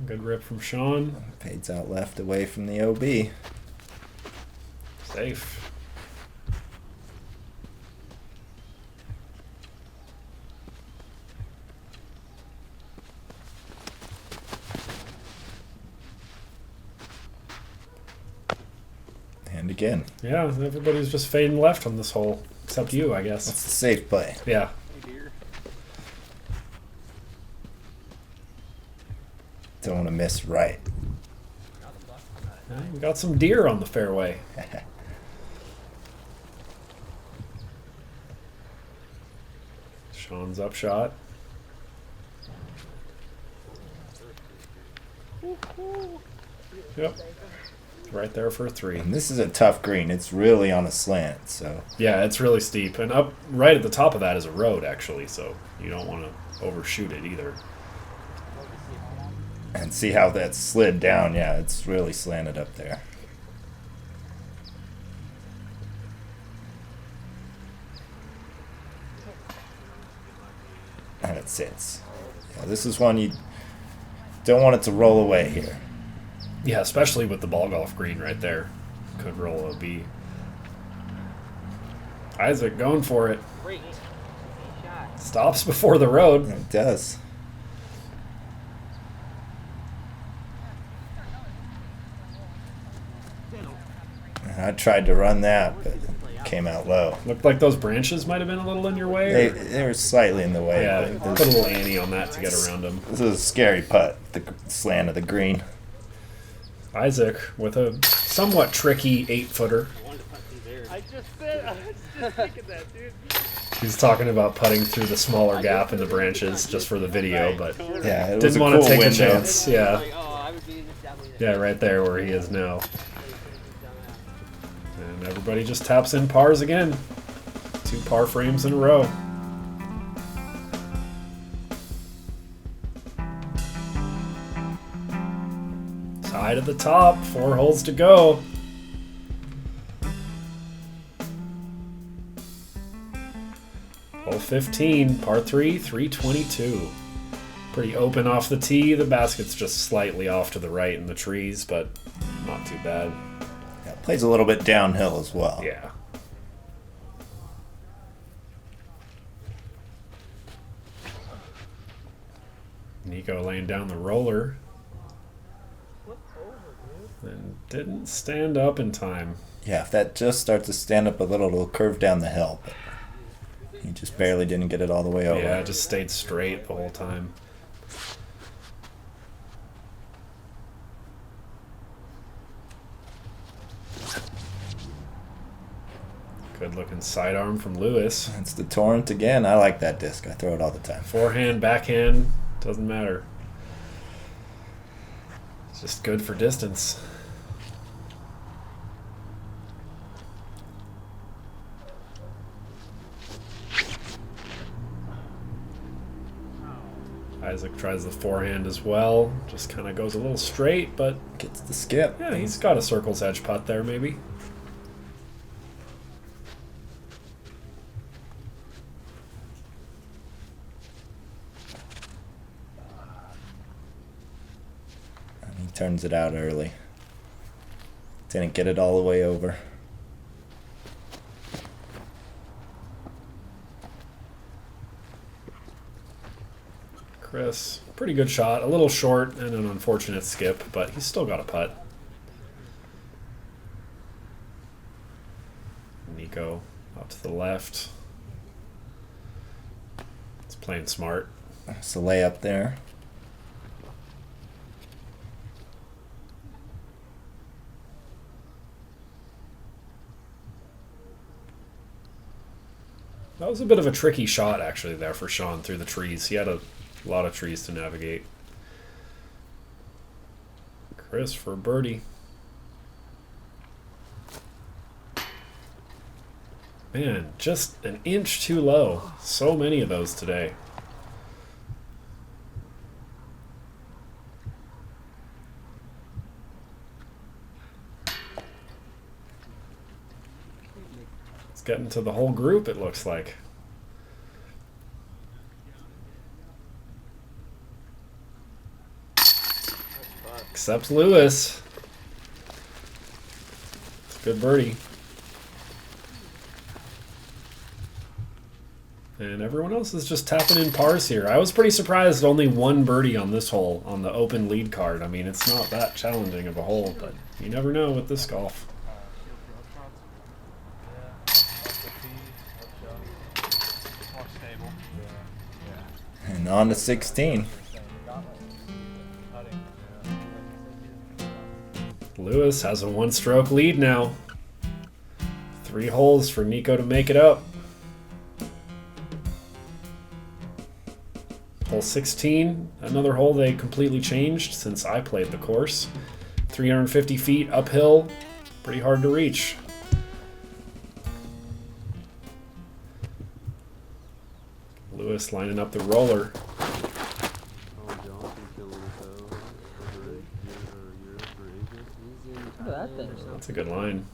good rip from Shaun. Fades out left away from the OB. Safe. And again. Yeah, everybody's just fading left on this hole. Except you, I guess. That's the safe play. Yeah. Don't want to miss right. Yeah, we got some deer on the fairway. Shaun's up shot. Yep. Right there for a 3. And this is a tough green. It's really on a slant, so. Yeah, it's really steep. And up right at the top of that is a road, actually, so you don't want to overshoot it either. And see how that slid down. Yeah, it's really slanted up there. And it sits. Yeah, this is one you don't want it to roll away here. Yeah, especially with the ball golf green right there. Could roll a B. Isaac going for it. Great shot. Stops before the road. It does. I tried to run that, but it came out low. Looked like those branches might have been a little in your way. They were slightly in the way. Yeah, but put a little ante on that to get around them. This is a scary putt, the slant of the green. Isaac with a somewhat tricky 8-footer. I just thinking that, dude. He's talking about putting through the smaller gap in the branches just for the video, but Yeah, it was didn't a want cool to take window. a chance. Yeah, Like, oh, I would be definitely yeah, right there where he is now. And everybody just taps in pars again. 2 par frames in a row. Tied at the top, 4 holes to go. Hole 15, par 3, 322. Pretty open off the tee. The basket's just slightly off to the right in the trees, but not too bad. Yeah, it plays a little bit downhill as well. Yeah. Nikko laying down the roller. And didn't stand up in time. Yeah, if that just starts to stand up a little, it'll curve down the hill. But he just barely didn't get it all the way over. Yeah, just stayed straight the whole time. Good looking sidearm from Lewis. It's the Torrent again. I like that disc. I throw it all the time. Forehand, backhand, doesn't matter. It's just good for distance. Isaac tries the forehand as well. Just kind of goes a little straight, but Gets the skip. yeah, he's got a circle's edge putt there, maybe. And he turns it out early. Didn't get it all the way over. Chris, pretty good shot. A little short and an unfortunate skip, but he's still got a putt. Nikko out to the left. It's playing smart. It's a layup there. That was a bit of a tricky shot, actually, there for Shaun through the trees. He had a lot of trees to navigate. Chris for a birdie. Man, just an inch too low. So many of those today. It's getting to the whole group, it looks like. Except Lewis. It's a good birdie. And everyone else is just tapping in pars here. I was pretty surprised only one birdie on this hole on the open lead card. I mean, it's not that challenging of a hole, but you never know with this golf. And on to 16. Lewis has a one-stroke lead now. 3 holes for Nikko to make it up. Hole 16, another hole they completely changed since I played the course. 350 feet uphill, pretty hard to reach. Lewis lining up the roller. Look at that thing. That's a good line.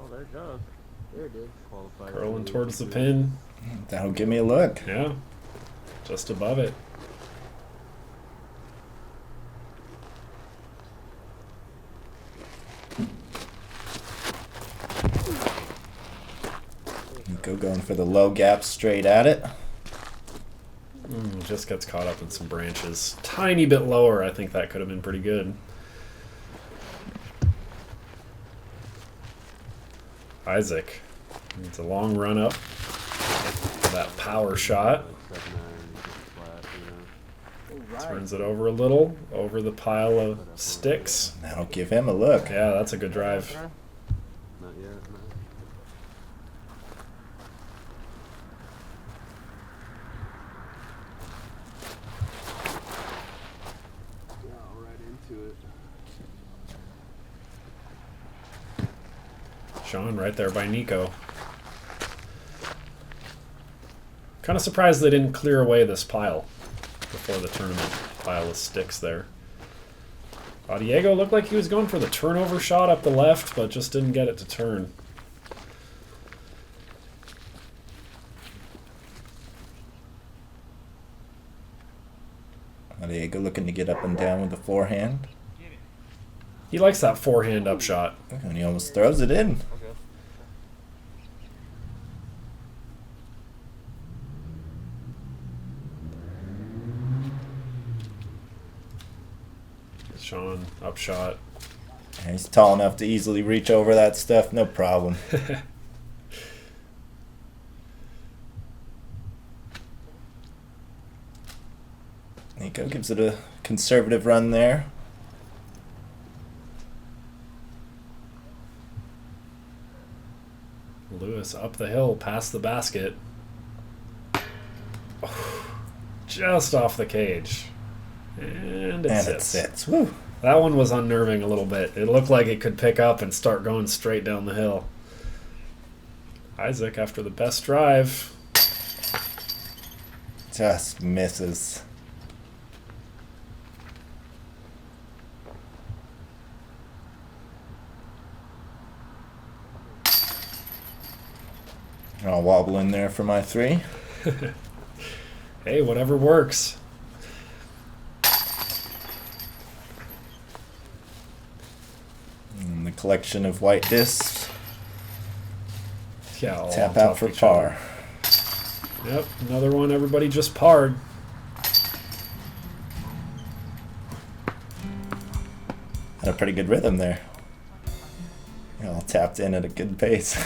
Oh, there it goes. There it is. Curling towards the pin. That'll give me a look. Yeah, just above it. Nikko going for the low gap straight at it. Just gets caught up in some branches. Tiny bit lower, I think that could have been pretty good. Isaac. It's a long run up. That power shot. Turns it over a little, over the pile of sticks. That'll give him a look. Yeah, that's a good drive. Not yet, no. Yeah, right into it. Shaun right there by Nikko. Kind of surprised they didn't clear away this pile before the tournament. Pile of sticks there. Addiego looked like he was going for the turnover shot up the left, but just didn't get it to turn. Addiego looking to get up and down with the forehand. He likes that forehand up shot. And he almost throws it in. Shaun up shot. And he's tall enough to easily reach over that stuff, no problem. Nikko gives it a conservative run there. Lewis up the hill past the basket. Just off the cage. And it It sits. sits. Woo. That one was unnerving a little bit. It looked like it could pick up and start going straight down the hill. Isaac after the best drive. Just misses. I'll wobble in there for my 3. Hey, whatever works. And the collection of white discs. Yeah, all Tap on top out for of each other. par. Yep, another one. Everybody just parred. Had a pretty good rhythm there. All tapped in at a good pace.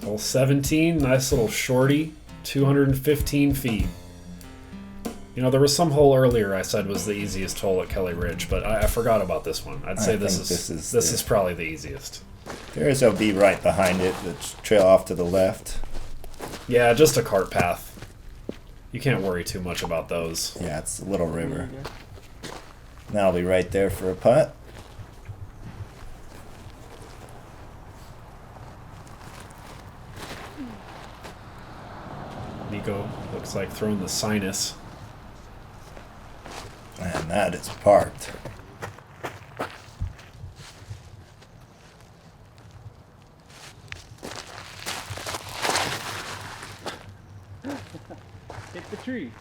Hole 17, nice little shorty, 215 feet. You know, there was some hole earlier I said was the easiest hole at Kelly Ridge, but I forgot about this one. I'd say this is probably the easiest. There is OB right behind it, the trail off to the left. Yeah, just a cart path. You can't worry too much about those. Yeah, it's a little river. That'll be right there for a putt. Nikko looks like throwing the sinus. And that is parked. tree.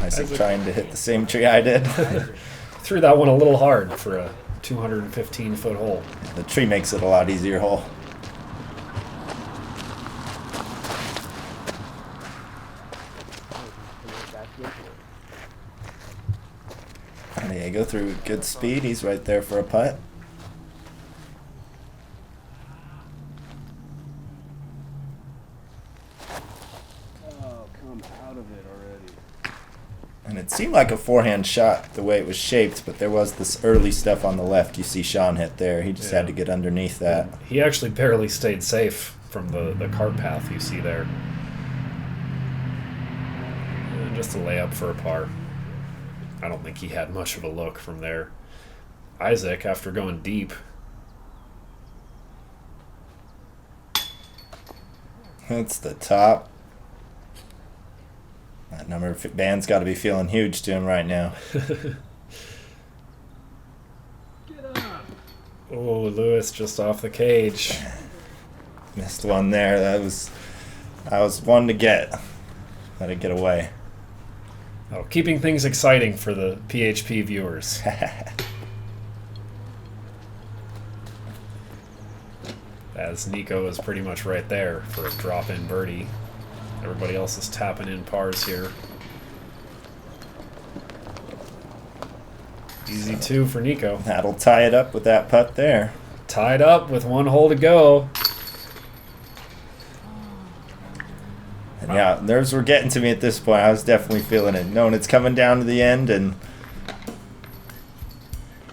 Isaac trying to hit the same tree I did. Threw that one a little hard for a 215-foot hole. The tree makes it a lot easier hole. Addiego through good speed. He's right there for a putt. Oh, come out of it already. And it seemed like a forehand shot the way it was shaped, but there was this early stuff on the left. You see Shaun hit there. He just had to get underneath that. He actually barely stayed safe from the cart path you see there. And just a layup for a par. I don't think he had much of a look from there. Isaac, after going deep. That's the top. That number band's got to be feeling huge to him right now. Oh, Lewis just off the cage. Missed one there. That was one to get. Let it get away. Oh, keeping things exciting for the PHP viewers. As Nikko is pretty much right there for a drop-in birdie. Everybody else is tapping in pars here. Easy two for Nikko. That'll tie it up with that putt there. Tied up with 1 hole to go. And yeah, nerves were getting to me at this point. I was definitely feeling it, knowing it's coming down to the end, and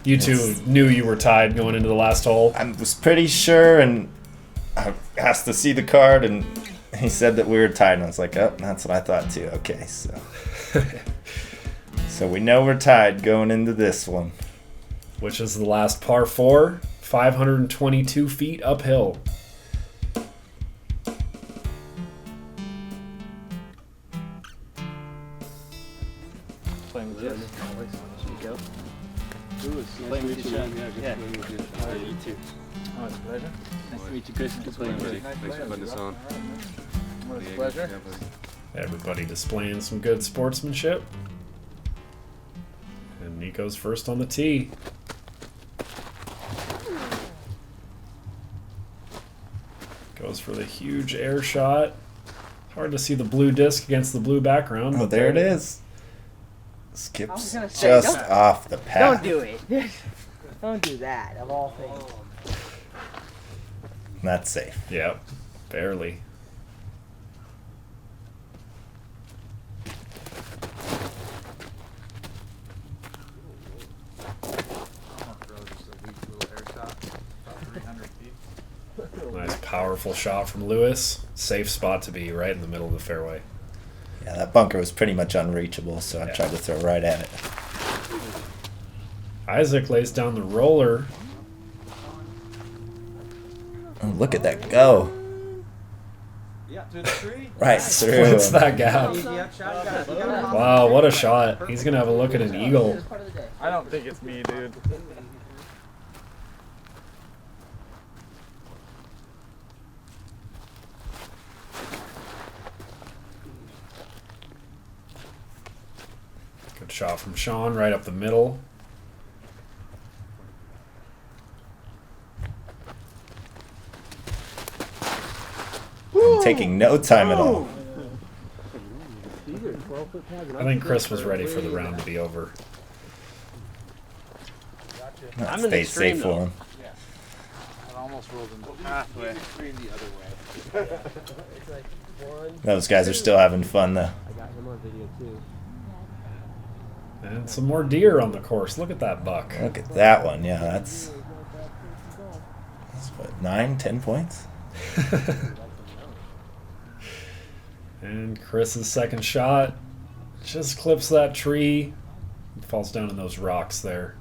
You two knew you were tied going into the last hole. I was pretty sure, and I asked to see the card, and he said that we were tied, and I was like, oh, that's what I thought too. Okay, so so we know we're tied going into this one. Which is the last par 4, 522 feet uphill. Playing with this. Nikko. Playing with you, Shaun. Yeah. Playing with you. All right, you too. Oh, it's a pleasure. Nice to meet you, Chris. Good playing with you. Thanks for putting this on. Well, it's a pleasure. Yeah, buddy. Everybody displaying some good sportsmanship. And Nico's first on the tee. Goes for the huge air shot. Hard to see the blue disc against the blue background. Oh, but there it is. I was Skips gonna say, just don't- off the path. Don't do it. Don't do that, of all things. That's safe. Yep, barely. Nice powerful shot from Lewis. Safe spot to be, right in the middle of the fairway. Yeah, that bunker was pretty much unreachable, so I tried to throw right at it. Isaac lays down the roller. Oh, look at that go. Yeah, through the tree. Right through. Splits that gap. Yeah, shot. You got it. Wow, what a shot. He's going to have a look at an eagle. I don't think it's me, dude. Good shot from Shaun right up the middle. Taking no time at all. I think Chris was ready for the round to be over. That I'm in the stayed safe extreme, for him. It almost rolled in the pathway. Those guys are still having fun though. And some more deer on the course. Look at that buck. Look at that one. Yeah, that's what, 9, 10 points? And Chris's second shot just clips that tree. It falls down in those rocks there.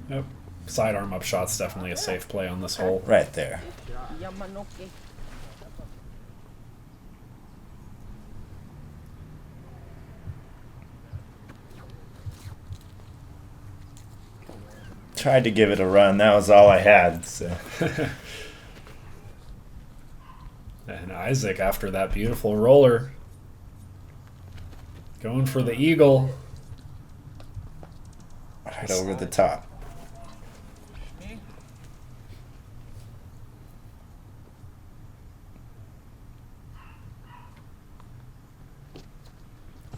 Yep. Sidearm up shot's definitely a safe play on this hole. Right there. Yamanoke. tried to give it a run. That was all I had. So. And Isaac, after that beautiful roller, going for the eagle. Right over the top.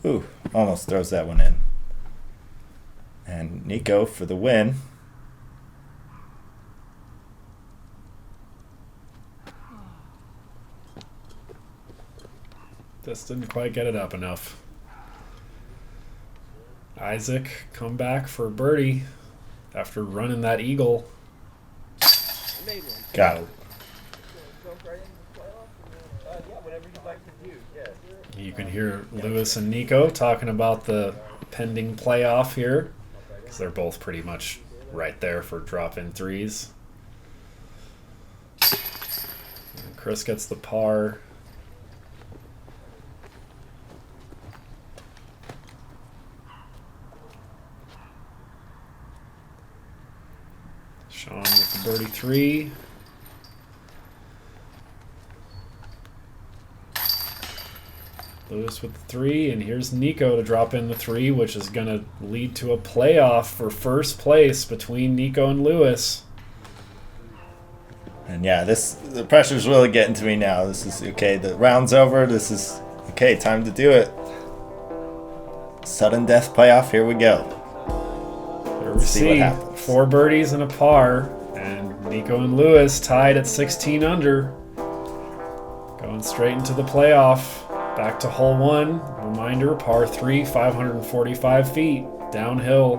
Ooh, almost throws that one in. And Nikko for the win. Just didn't quite get it up enough. Isaac come back for birdie after running that eagle. Got it. You can hear Lewis and Nikko talking about the pending playoff here, because they're both pretty much right there for drop-in threes. And Chris gets the par. Shaun with the birdie 3. Lewis with the 3, and here's Nikko to drop in the 3, which is going to lead to a playoff for first place between Nikko and Lewis. And yeah, the pressure's really getting to me now. This is okay. The round's over. This is okay. Time to do it. Sudden death playoff. Here we go. Here we see 4 birdies and a par, and Nikko and Lewis tied at 16 under. Going straight into the playoff. Back to hole 1. Reminder, par 3, 545 feet, downhill.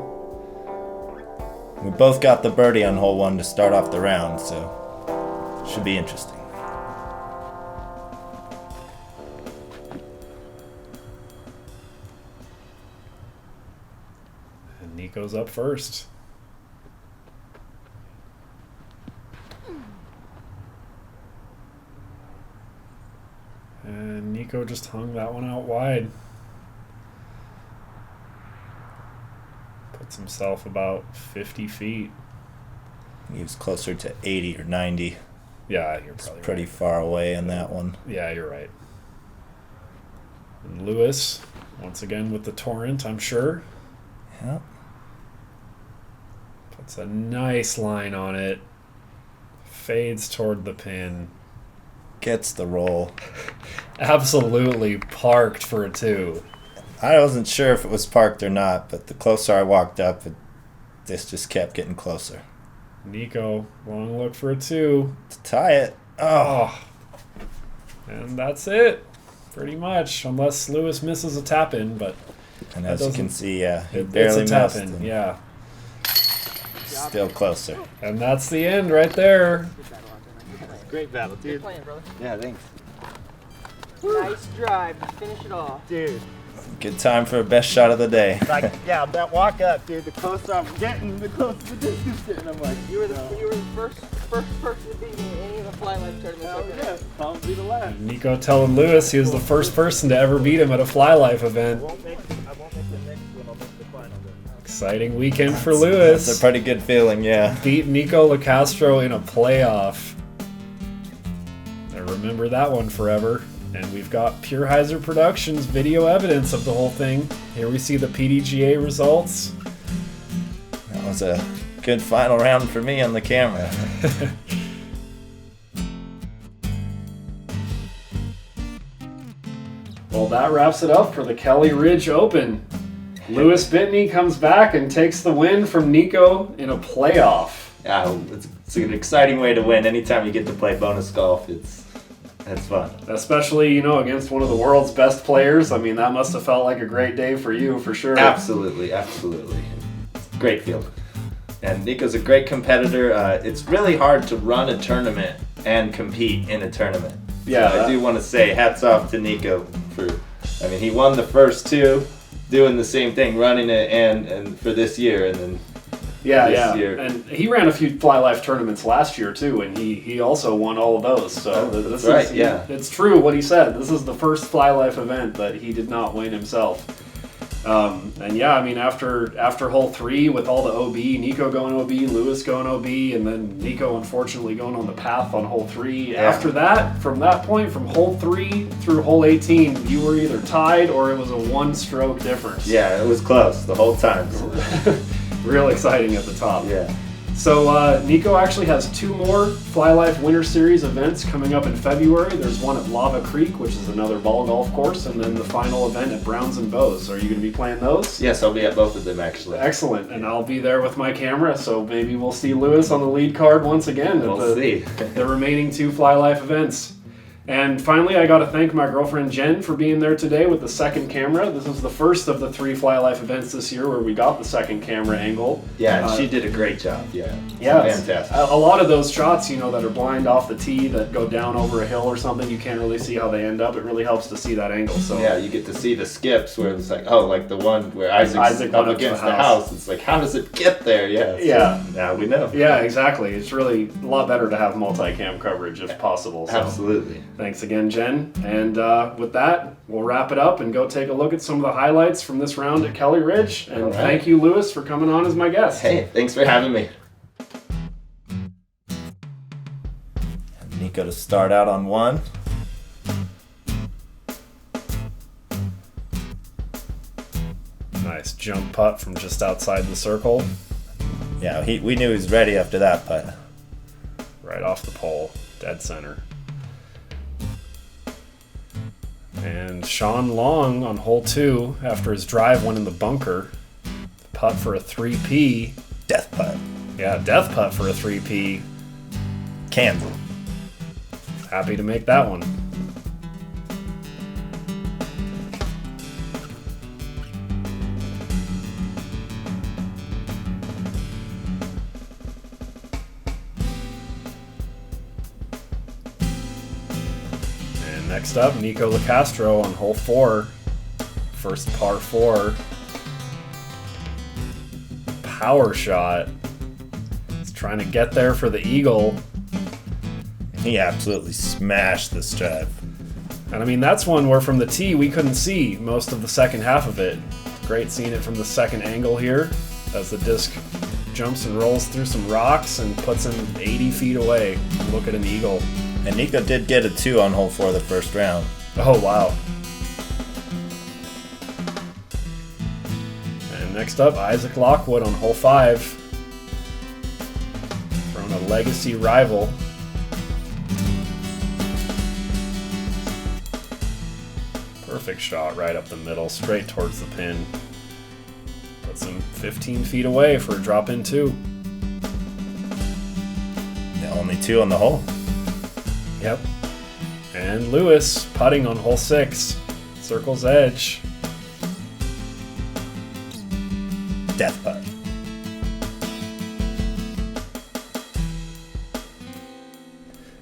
We both got the birdie on hole 1 to start off the round, so should be interesting. And Nikko's up first. And Nikko just hung that one out wide. Puts himself about 50 feet. He was closer to 80 or 90. Yeah, you're probably Pretty right. far away on that one. Yeah, you're right. And Lewis, once again with the torrent, I'm sure. Yep. Puts a nice line on it. Fades toward the pin. Gets the roll. Absolutely parked for a 2. I wasn't sure if it was parked or not, but the closer I walked up, this just kept getting closer. Nikko, long look for a 2. To tie it. Oh. And that's it. Pretty much. Unless Lewis misses a tap in, but And as you can see, yeah, he it's barely a tap missed. in, yeah. Still closer. And that's the end right there. Great battle, Good dude. playing, brother. Yeah, thanks. Nice drive. Just finish it off. Dude, Good time for a best shot of the day. like, yeah, that walk up, dude, the closer I'm getting, the closer the distance is. And I'm like, You were the first person to beat me in any of the fly life tournaments. hell I've been yeah, in. probably the last. Nikko telling Lewis he was the first person to ever beat him at a Fly Life event. I won't make the next one, I'll make the final then. Exciting weekend for That's a Lewis. pretty good feeling, yeah. Beat Nikko Locastro in a playoff. I remember that one forever. And we've got Pure Hyzer Productions video evidence of the whole thing. Here we see the PDGA results. That was a good final round for me on the camera. Well, that wraps it up for the Kelly Ridge Open. Lewis Bitney comes back and takes the win from Nikko in a playoff. Yeah, it's an exciting way to win. Anytime you get to play bonus golf, that's fun. Especially, against one of the world's best players. I mean, that must have felt like a great day for you, for sure. Absolutely. Great field. And Nikko's a great competitor. It's really hard to run a tournament and compete in a tournament. Yeah, So I do want to say hats off to Nikko he won the first 2, doing the same thing, running it and for this year, and then this year. And he ran a few Fly Life tournaments last year too, and he also won all of those. So that's right, yeah. It's true what he said. This is the first Fly Life event that he did not win himself. And yeah, I mean, after hole 3 with all the OB, Nikko going OB, Lewis going OB, and then Nikko unfortunately going on the path on hole 3. Yeah. After that, from that point, from hole 3 through hole 18, you were either tied or it was a 1-stroke difference. Yeah, it was close the whole time. Real exciting at the top. Yeah. So Nikko actually has 2 more Fly Life Winter Series events coming up in February. There's one at Lava Creek, which is another ball golf course, and then the final event at Browns and Bows. Are you going to be playing those? Yes, I'll be at both of them actually. Excellent, and I'll be there with my camera, so maybe we'll see Lewis on the lead card once again. We'll see. The remaining 2 Fly Life events. And finally, I got to thank my girlfriend Jen for being there today with the second camera. This is the first of the 3 Fly Life events this year where we got the second camera angle. Yeah, and she did a great job. Yeah. Yeah, Fantastic. A lot of those shots, that are blind off the tee that go down over a hill or something, you can't really see how they end up. It really helps to see that angle. So yeah, you get to see the skips where it's like, like the one where Isaac's Isaac up went up to against the the house. house. It's like, how does it get there? Yeah. Yeah. Now we know. Yeah, exactly. It's really a lot better to have multicam coverage if possible. So. Absolutely. Thanks again, Jen. And with that, we'll wrap it up and go take a look at some of the highlights from this round at Kelly Ridge. And thank you, Lewis, for coming on as my guest. Hey, thanks for having me. Nikko to start out on 1. Nice jump putt from just outside the circle. Yeah, we knew he was ready after that putt. Right off the pole, dead center. And Shaun Long on hole 2 after his drive went in the bunker. Putt for a 3P. Death putt. Yeah, death putt for a 3P. Kansas. Happy to make that one. And next up, Nikko Locastro on hole 4. First par 4. Power shot. He's trying to get there for the eagle. He absolutely smashed this drive. And I mean, that's one where from the tee we couldn't see most of the second half of it. Great seeing it from the second angle here as the disc jumps and rolls through some rocks and puts him 80 feet away. Look at an eagle. And Nikko did get a 2 on hole 4 the first round. Oh, wow. And next up, Isaac Lockwood on hole 5. Throwing a legacy rival. Perfect shot right up the middle, straight towards the pin. Puts him 15 feet away for a drop in 2. The only 2 on the hole. Yep. And Lewis putting on hole 6. Circle's edge. Death putt.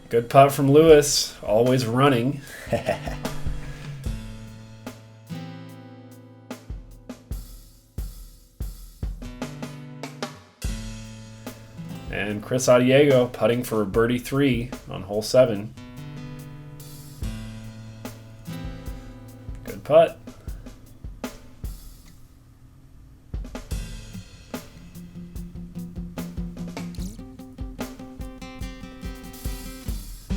Good putt from Lewis, always running. And Chris Addiego putting for a birdie 3 on hole 7. Good putt.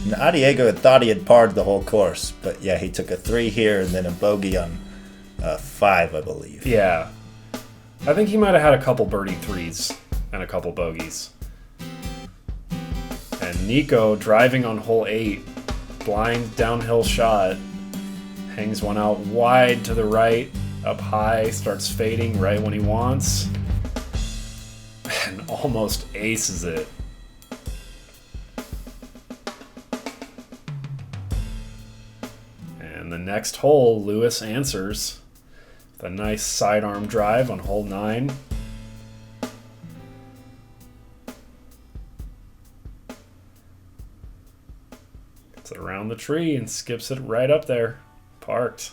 And Addiego had thought he had parred the whole course, but yeah, he took a 3 here and then a bogey on 5, I believe. Yeah. I think he might have had a couple birdie 3s and a couple bogeys. And Nikko driving on hole 8, blind downhill shot, hangs one out wide to the right, up high, starts fading right when he wants, and almost aces it. And the next hole, Lewis answers with a nice sidearm drive on hole 9. Gets it around the tree and skips it right up there. Parked.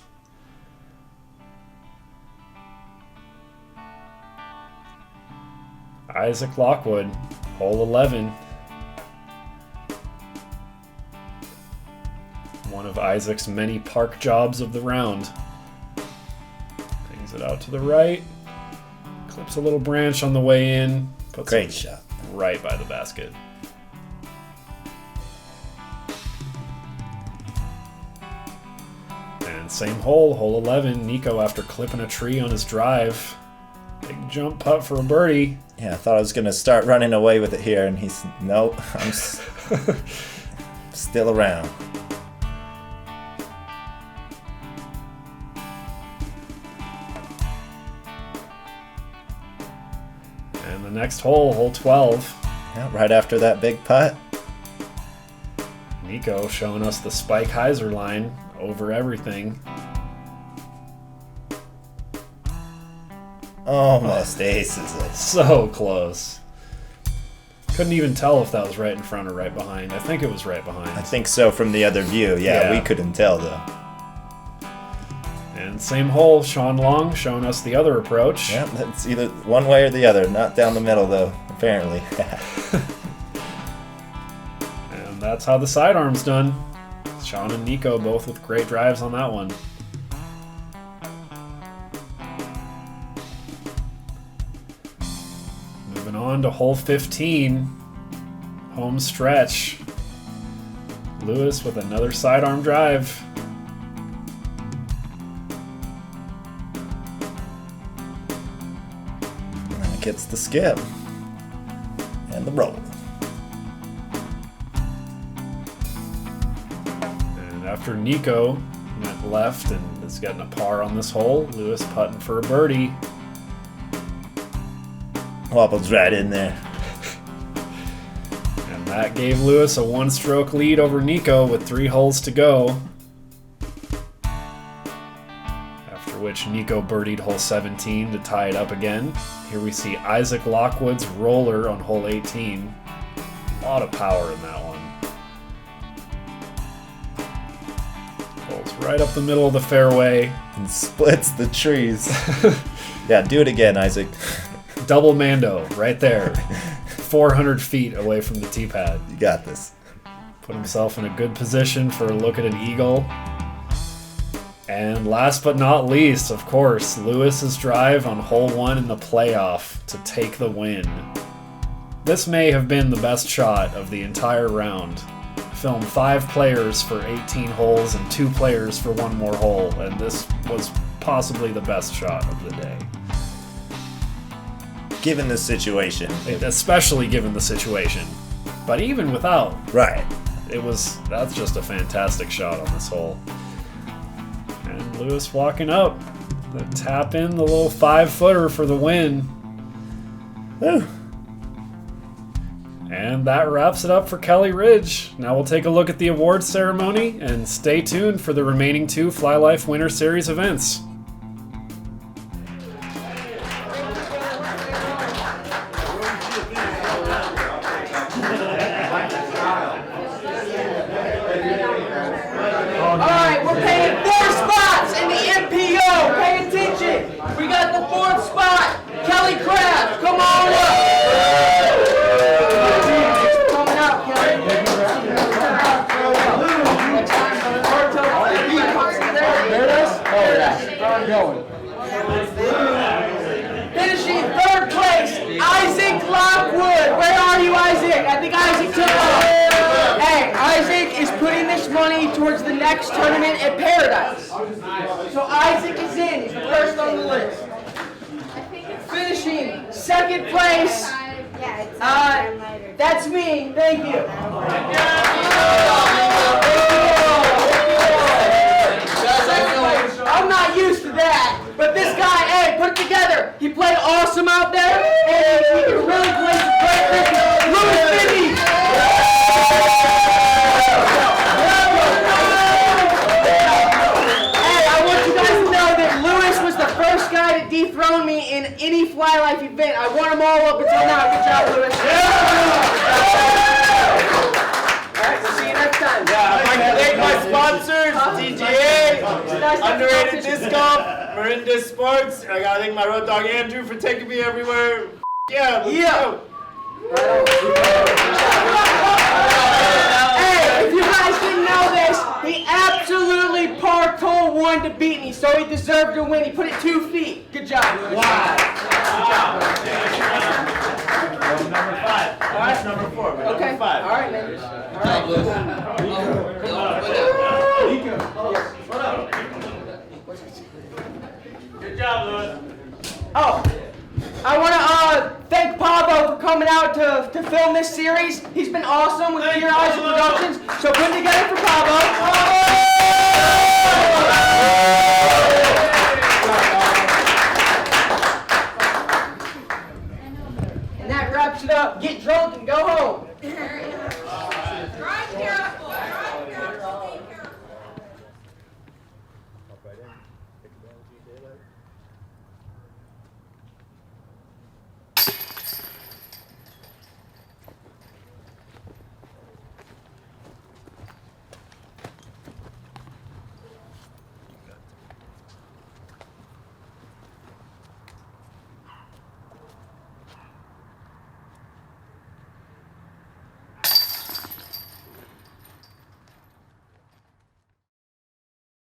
Isaac Lockwood, hole 11. One of Isaac's many park jobs of the round. Hangs it out to the right. Clips a little branch on the way in. Puts Great it shot. right by the basket. And same hole, hole 11. Nikko, after clipping a tree on his drive. Big jump putt for a birdie. Yeah, I thought I was going to start running away with it here, and he's, nope, I'm still around. And the next hole, hole 12. Yeah, right after that big putt. Nikko showing us the spike Hyzer line over everything. Almost aces it. So close. Couldn't even tell if that was right in front or right behind. I think it was right behind. I think so from the other view. Yeah, we couldn't tell though. And same hole, Shaun Long showing us the other approach. Yeah, that's either one way or the other. Not down the middle though, apparently. And that's how the sidearm's done. Shaun and Nikko both with great drives on that one. Moving on to hole 15. Home stretch. Lewis with another sidearm drive. And it gets the skip. And the roll. And after Nikko went left and is getting a par on this hole, Lewis putting for a birdie. Wobbles right in there. And that gave Lewis a one-stroke lead over Nikko with 3 holes to go. After which Nikko birdied hole 17 to tie it up again. Here we see Isaac Lockwood's roller on hole 18. A lot of power in that one. Rolls right up the middle of the fairway. And splits the trees. Yeah, do it again, Isaac. Double Mando right there. 400 feet away from the tee pad. You got this. Put himself in a good position for a look at an eagle. And last but not least, of course, Lewis's drive on hole 1 in the playoff to take the win. This may have been the best shot of the entire round. Filmed 5 players for 18 holes and 2 players for 1 more hole, and this was possibly the best shot of the day. Given the situation. Especially given the situation. But even without, Right. that's just a fantastic shot on this hole. And Lewis walking up. The tap in the little 5-footer for the win. Woo. And that wraps it up for Kelly Ridge. Now we'll take a look at the awards ceremony and stay tuned for the remaining 2 Fly Life Winter Series events. Alright, we're paying 4 spots in the MPO. Pay attention. We got the 4th spot. Kelly Kraft, come on up. Coming up, Kelly. Finishing 3rd place, Isaac Lockwood. Where are you, Isaac? I think Isaac took off. Hey, Isaac is putting this money towards the next tournament at Paradise. So Isaac is in. He's the first on the list. Finishing 2nd place. That's me. Thank you. I'm not used to that, but this guy, hey, put it together. He played awesome out there, and he can really play some great cricket. Louis Bitney. Hey, I want you guys to know that Louis was the first guy to dethrone me in any Fly Life event. I won them all up until now. Good job, Louis. All right, we'll see you next time. I'd like to thank my sponsors, DGA, Underrated Disc Golf, Marinda Sports. I gotta thank my road dog Andrew for taking me everywhere. Yeah, let's go. Hey, if you guys didn't know this, he absolutely parked hole 1 to beat me, so he deserved to win. He put it 2 feet. job, Lewis. Wow. Number 5. All right. Number 4. Okay. Number 5. All right, man. All right. Good job, Lewis. Oh, I want to thank Pablo for coming out to film this series. He's been awesome with Pure Hyzer Productions. So put it together for